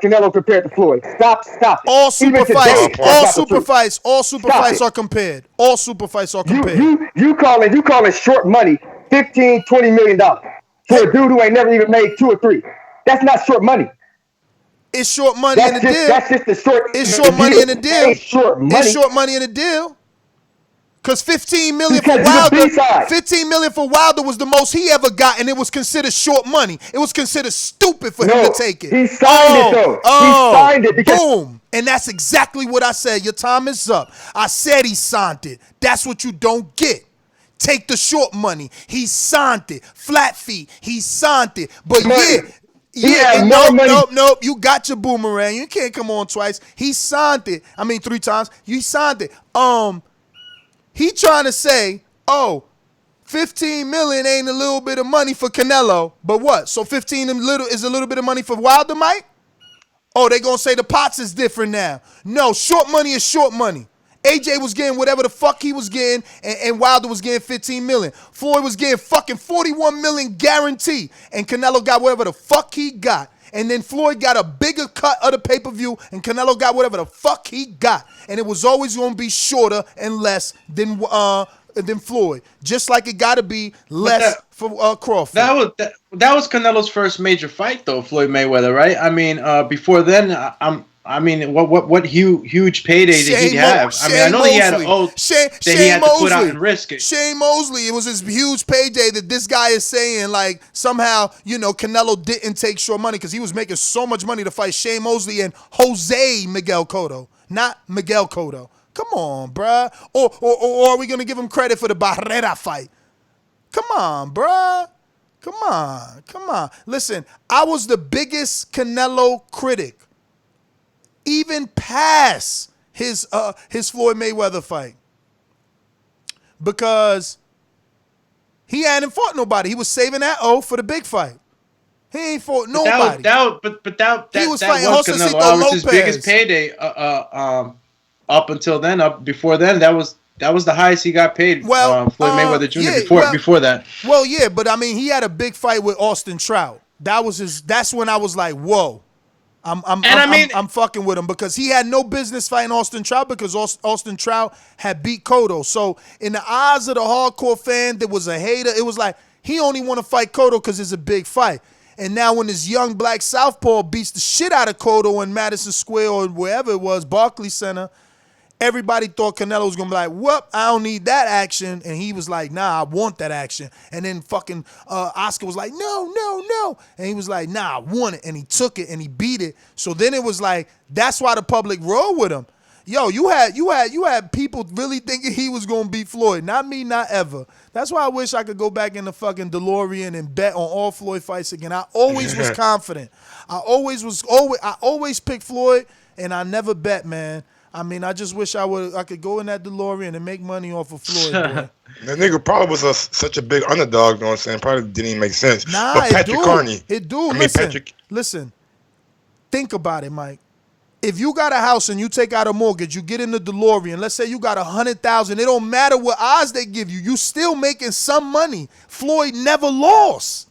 Canelo compared to Floyd. Stop it. All Even super fights, today, that's not the truth. all super Stop fights it. are compared. All super fights are You compared. you you calling short money 15, $20 million Hey, for a dude who ain't never even made two or three. That's not short money. it's short money in the deal. That's just the short It's the short money in deal. the That deal. ain't short It's money short money in the deal. Cause 15 million for because you the Wilder, B side. 15 million for Wilder was the most he ever got, and it was considered short money. It was considered stupid for him to No, take it. he signed it though. He signed it because Boom. And that's exactly what I said. Your time is up. I said he signed it. That's what you don't get. Take the short money. He signed it. Flat fee. He signed it. But money. He yeah, had and more nope, money. nope, nope. You got your boomerang. You can't come on twice. He signed it. I mean, 3 times. You signed it. He trying to say, oh, 15 million ain't a little bit of money for Canelo, but what? So 15 is a little bit of money for Wilder, Mike? Oh, they gonna say the pots is different now. No, short money is short money. AJ was getting whatever the fuck he was getting, and Wilder was getting 15 million. Floyd was getting fucking 41 million guarantee, and Canelo got whatever the fuck he got. And then Floyd got a bigger cut of the pay-per-view, and Canelo got whatever the fuck he got. And it was always gonna be shorter and less than Floyd. Just like it gotta be But less for Crawford. that was Canelo's first major fight, though, Floyd Mayweather, right? I mean, before then, I mean, what huge payday did he have? I mean, I know he had an oath that he had to put out and risk it. Shane Mosley, it was his huge payday that this guy is saying, like, somehow, Canelo didn't take short money because he was making so much money to fight Shane Mosley and Jose Miguel Cotto, not Miguel Cotto. Come on, bruh. Or are we going to give him credit for the Barrera fight? Come on, bruh. Come on. Listen, I was the biggest Canelo critic, even past his Floyd Mayweather fight, because he hadn't fought nobody. He was saving that O for the big fight. He ain't fought nobody. He was that fighting was Josecito Canelo. That was his Lopez. biggest payday. Up until then, before then, that was the highest he got paid. Floyd Mayweather Jr. Before that. Well, yeah, but I mean, he had a big fight with Austin Trout. That's when I was like, whoa. I'm fucking with him because he had no business fighting Austin Trout because Austin Trout had beat Cotto. So in the eyes of the hardcore fan, there was a hater. It was like he only want to fight Cotto because it's a big fight. And now when this young black southpaw beats the shit out of Cotto in Madison Square or wherever it was, Barclays Center, everybody thought Canelo was going to be like, whoop, I don't need that action. And he was like, nah, I want that action. And then fucking Oscar was like, no. And he was like, nah, I want it. And he took it and he beat it. So then it was like, that's why the public rolled with him. Yo, you had people really thinking he was going to beat Floyd. Not me, not ever. That's why I wish I could go back in the fucking DeLorean and bet on all Floyd fights again. I always was confident. I always picked Floyd, and I never bet, man. I mean, I just wish I could go in that DeLorean and make money off of Floyd, boy. The nigga probably was such a big underdog, you know what I'm saying? Probably didn't even make sense. Nah, but Patrick Carney. Listen, think about it, Mike. If you got a house and you take out a mortgage, you get in the DeLorean, let's say you got 100,000, it don't matter what odds they give you, you still making some money. Floyd never lost.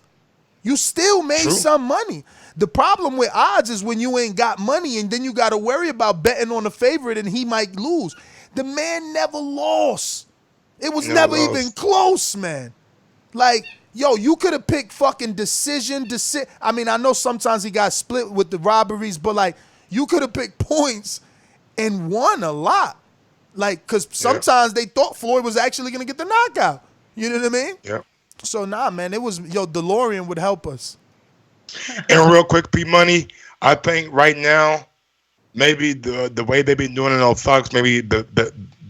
You still made some money. The problem with odds is when you ain't got money and then you got to worry about betting on the favorite and he might lose. The man never lost. It was never even close, man. Like, yo, you could have picked fucking decision. I mean, I know sometimes he got split with the robberies, but like, you could have picked points and won a lot. Like, because sometimes they thought Floyd was actually going to get the knockout. You know what I mean? Yeah. So, nah, man, it was, DeLorean would help us. And real quick, P Money, I think right now, maybe the way they've been doing it on Fox, maybe the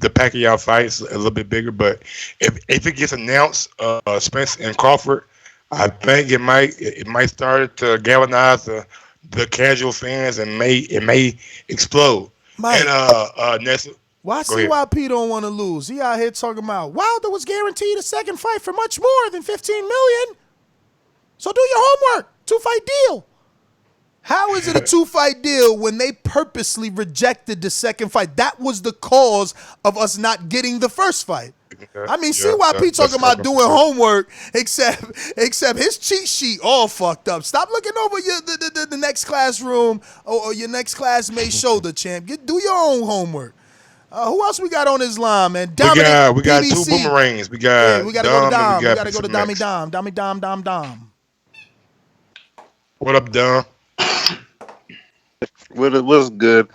Pacquiao fight is a little bit bigger. But if it gets announced, Spence and Crawford, I think it might start to galvanize the casual fans and it may explode. Mike, and Nessa, why CYP don't want to lose? He out here talking about Wilder was guaranteed a second fight for much more than $15 million. So do your homework. 2-fight deal. How is it a 2-fight deal when they purposely rejected the second fight? That was the cause of us not getting the first fight. I mean, CYP talking about doing homework, except his cheat sheet all fucked up. Stop looking over the next classroom or your next classmate's shoulder, champ. Do your own homework. Who else we got on this line, man? Dominic, we got BBC. 2 boomerangs. We got we gotta go to Dom. We gotta go to Dommy Dom. What up, Dom? What's good?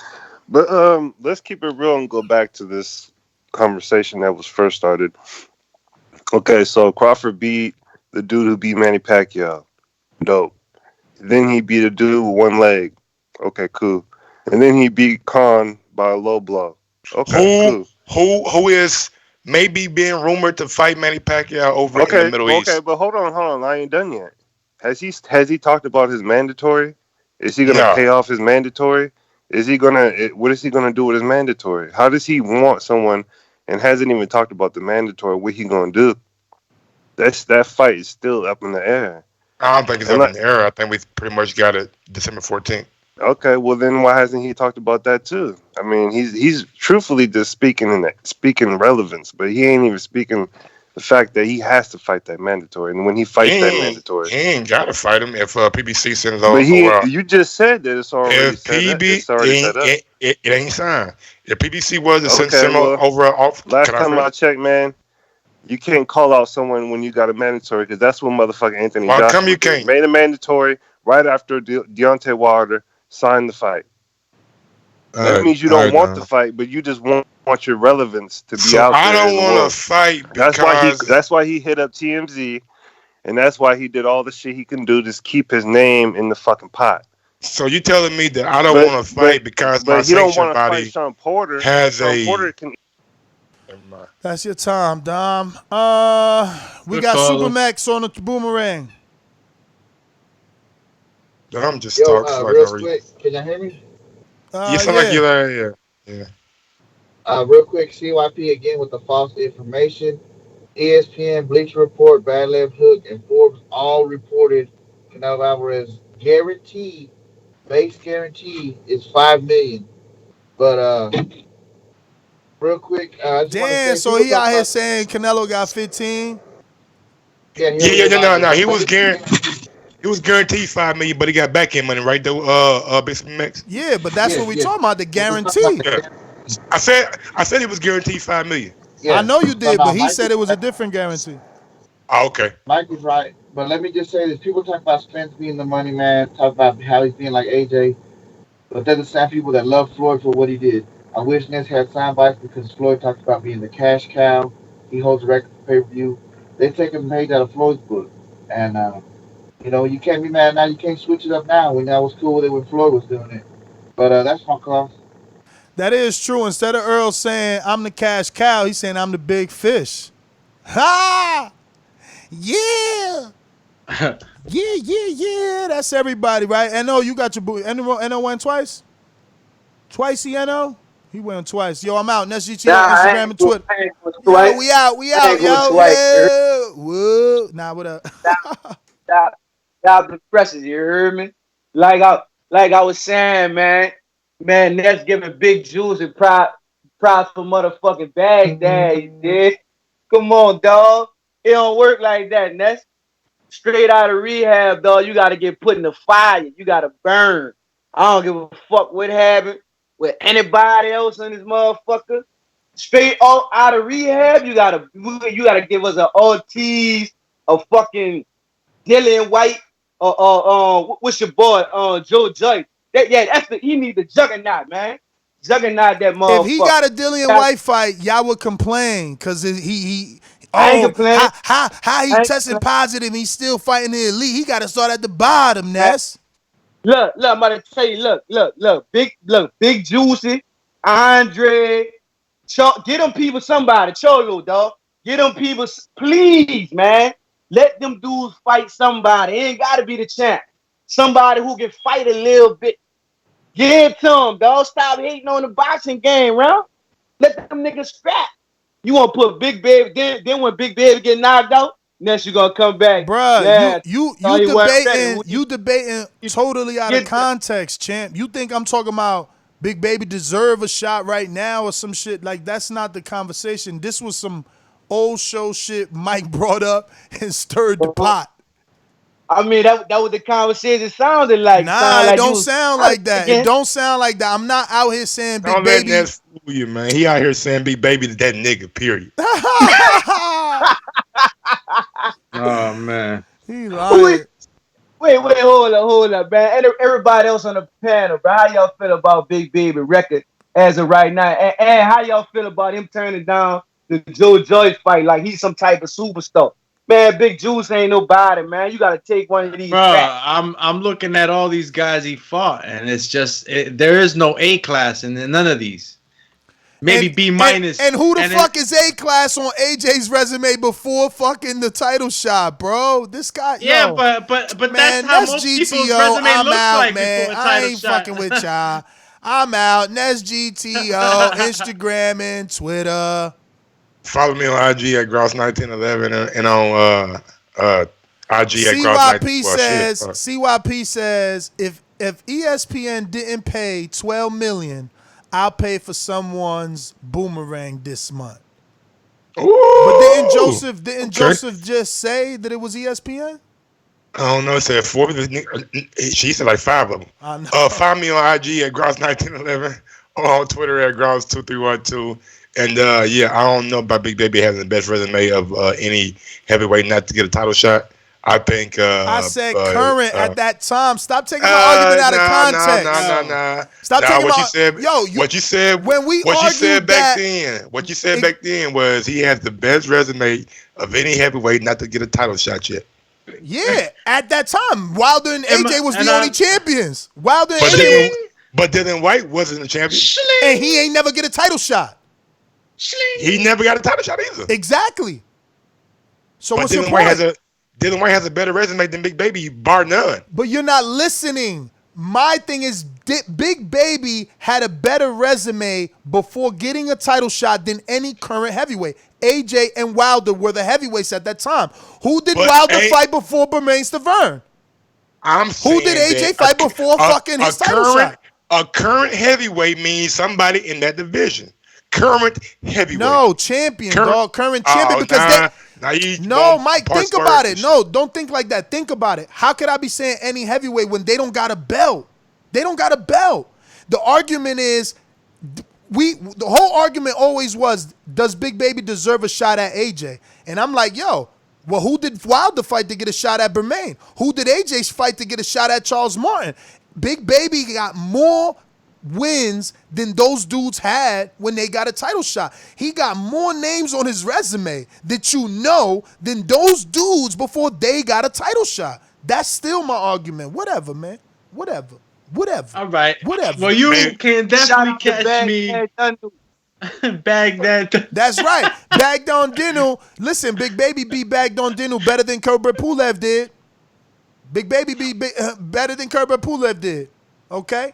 But let's keep it real and go back to this conversation that was first started. Okay, so Crawford beat the dude who beat Manny Pacquiao. Dope. Then he beat a dude with one leg. Okay, cool. And then he beat Khan by a low blow. Okay, cool. Who is maybe being rumored to fight Manny Pacquiao over in the Middle East? Okay, but hold on. I ain't done yet. Has he talked about his mandatory? Is he gonna pay off his mandatory? What is he gonna do with his mandatory? How does he want someone and hasn't even talked about the mandatory? What he gonna do? That fight is still up in the air. I don't think it's up in the air. I think we pretty much got it December 14th. Okay, well then why hasn't he talked about that too? I mean, he's truthfully just speaking relevance, but he ain't even speaking the fact that he has to fight that mandatory. And when he fights that mandatory, he ain't got to fight him if PBC sends over. But you just said that it's already set up. It ain't signed. If PBC was to send him over last time I checked, man, you can't call out someone when you got a mandatory because that's what motherfucking Anthony Joshua did. Made a mandatory right after Deontay Wilder signed the fight. That means you don't want the fight, but you just want your relevance to be out there. I don't want to fight because that's why he hit up TMZ, and that's why he did all the shit he can do to keep his name in the fucking pot. So you telling me that I don't want to fight because my sanction body Sean Porter has Sean Porter can. That's your time, Dom. We got Supermax on the boomerang. I'm just talking like real quick. Can y'all hear me? You sound like you're yeah. Real quick, CYP again with the false information. ESPN, Bleacher Report, Bad Left Hook, and Forbes all reported Canelo Alvarez base guarantee is $5 million. But real quick, I just want to say, so he out here saying Canelo got 15. No. He was guaranteed. He was guaranteed $5 million, but he got back end money, right? Though, Basic Max. Yeah, but that's what we talking about—the guarantee. Yeah. I said he was guaranteed $5 million. Yeah. I know you did, but he said it was a different guarantee. Oh, okay. Mike is right, but let me just say this: people talk about Spence being the money man, talk about how he's being like AJ, but there's the same people that love Floyd for what he did. I wish Ness had sound bites because Floyd talks about being the cash cow. He holds a record for pay-per-view. They take a page out of Floyd's book, and you can't be mad now. You can't switch it up now. When I was cool with it when Floyd was doing it. But that's my call. That is true. Instead of Earl saying, I'm the cash cow, he's saying, I'm the big fish. Ha! Yeah! Yeah. That's everybody, right? NO, you got your boo. NO went twice? Twice he NO? He went twice. Yo, I'm out. Next GT on Instagram and Twitter. Yo, we out, yo. Whoa. Nah, what up? Stop the presses, you heard me? Like I was saying, man, that's giving big Jews and pride for motherfucking Baghdad, you did. Come on, dog. It don't work like that, Ness. straight out of rehab, dog, you got to get put in the fire. You got to burn. I don't give a fuck what happened with anybody else in this motherfucker. Straight out of rehab, you gotta give us an Ortiz, a fucking Dylan White, what's your boy, Joe Joyce. He need the juggernaut, man. Juggernaut that If he motherfucker. got a Dillian White fight, y'all would complain because I ain't complaining. how he I ain't testing positive and he's still fighting the elite. He got to start at the bottom, Ness. Look, I'm about to tell you, Big Juicy, Andre, get them people somebody, Cholo, dog. Get them people, please, man. Let them dudes fight somebody. It ain't got to be the champ. Somebody who can fight a little bit. Give it to them, dog. Stop hating on the boxing game, bro. Let them niggas scrap. You want to put Big Baby, then when Big Baby get knocked out, next you going to come back. Bruh, Yeah, you debating totally out of context, champ. You think I'm talking about Big Baby deserve a shot right now or some shit? Like, that's not the conversation. This was some old show shit Mike brought up and stirred the pot. I mean, that was the conversation sounded like. Nah, it don't sound like that. It don't sound like that. I'm not out here saying Big Baby. Don't let that fool you, man. He out here saying Big Baby to that nigga, period. Oh, man. He lying. Wait, hold up, man. And everybody else on the panel, bro. How y'all feel about Big Baby record as of right now? And how y'all feel about him turning down the Joe Joyce fight like he's some type of superstar? Man, Big Juice ain't nobody, man. You got to take one of these. Bro, I'm looking at all these guys he fought, and it's just there is no A class in none of these. Maybe B minus. And who the fuck is A class on AJ's resume before fucking the title shot, bro? This guy, yeah, yo, but man, that's how Ness most GTO, people's resume I'm looks out, like man. before a I title ain't shot. fucking with y'all. I'm out. Ness GTO, Instagram and Twitter. Follow me on IG at Gross1911 and on IG at Gross19. CYP says if ESPN didn't pay $12 million, I'll pay for someone's boomerang this month. Ooh, but didn't Joseph just say that it was ESPN? I don't know. It said 4. She said like 5 of them. I know. Find me on IG at Gross1911 or on Twitter at Gross2312. And yeah, I don't know about Big Baby having the best resume of any heavyweight not to get a title shot. I think I said current at that time. Stop taking my argument out of context. Nah. Stop taking what my you said. What you said. When we what you said back that, then. What you said back then was he has the best resume of any heavyweight not to get a title shot yet. Yeah, at that time, Wilder and AJ was the only champions. Wilder and AJ. But Dylan White wasn't a champion, and he ain't never get a title shot. He never got a title shot either. Exactly. So but what's Dylan your point? Dylan White has a better resume than Big Baby, bar none. But you're not listening. My thing is, Big Baby had a better resume before getting a title shot than any current heavyweight. AJ and Wilder were the heavyweights at that time. Who did Wilder fight before Bermain Stavern? Who did AJ fight before fucking his title shot? A current heavyweight means somebody in that division. Current heavyweight. No, champion, dog. Current champion because Mike, think about it. No, don't think like that. Think about it. How could I be saying any heavyweight when they don't got a belt? They don't got a belt. The argument is, the whole argument always was, does Big Baby deserve a shot at AJ? And I'm like, yo, well, who did Wilder fight to get a shot at Bermain? Who did AJ fight to get a shot at Charles Martin? Big Baby got more wins than those dudes had when they got a title shot. He got more names on his resume that you know than those dudes before they got a title shot. That's still my argument. Whatever, man. Whatever. All right. Whatever. Well, you can definitely catch me. Baghdad. That's right. Baghdad Dinu. Listen, Big Baby beat Baghdad Dinu better than Kubrat Pulev did. Big Baby beat better than Kubrat Pulev did. Okay?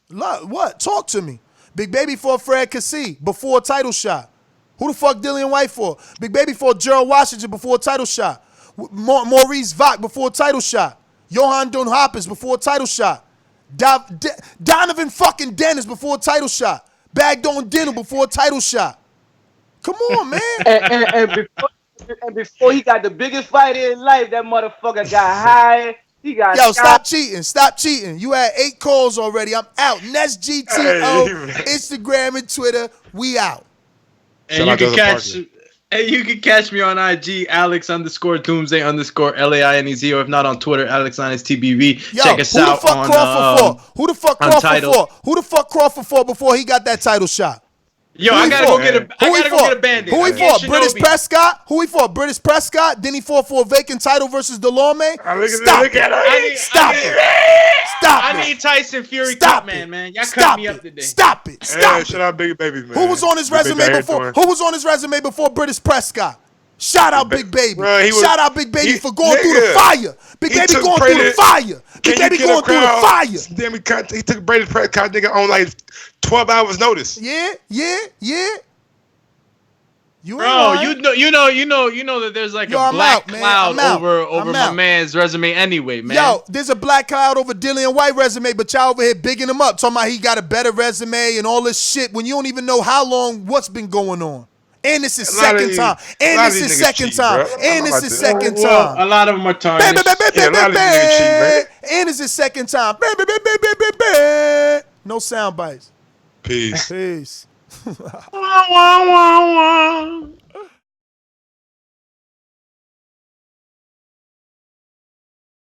What? Talk to me. Big Baby fought Fred Cassie before a title shot. Who the fuck Dillian White for? Big Baby fought Gerald Washington before a title shot. Maurice Vach before a title shot. Johan Don Hoppers before a title shot. Donovan fucking Dennis before a title shot. Bagdon Dinner before a title shot. Come on, man. And before he got the biggest fight in life, that motherfucker got high. He got Yo, shot. stop cheating. Stop cheating. You had 8 calls already. I'm out. Nest GTO, Instagram and Twitter. We out. And you can catch me on IG, Alex_Doomsday_LAINEZ, or if not on Twitter, AlexLinusTBV. Yo, Check us who the out fuck on Crawford for? Who the fuck Crawford Untitled. for? Who the fuck Crawford for before he got that title shot? Yo, Who I he gotta for? go get a. I gotta go get a Band-Aid. Who he I'm getting for? British Shinobi. Prescott? Who he for? British Prescott? Then he fought for a vacant title versus Delorme? Stop it. Stop it. Stop I it. need Tyson Fury Stop Cup, man. Y'all Stop cut me up it. today. Stop it. Stop it. Shout out Big Baby, man. Who was on his resume before? Who was on his resume before British Prescott? Shout out Big Baby. Shout out Big Baby for going through the fire. Big Baby going through the fire. Big Baby going through the fire. Then he took Brady Prescott nigga on like 12 hours notice. Yeah. Bro, you know that there's like a black cloud over my man's resume anyway, man. Yo, there's a black cloud over Dillian White resume, but y'all over here bigging him up, talking about he got a better resume and all this shit when you don't even know how long what's been going on. And this is second time. And this is second time. And this is second time. A lot of them are tarnished. And this is second time. No sound bites. Peace. Peace.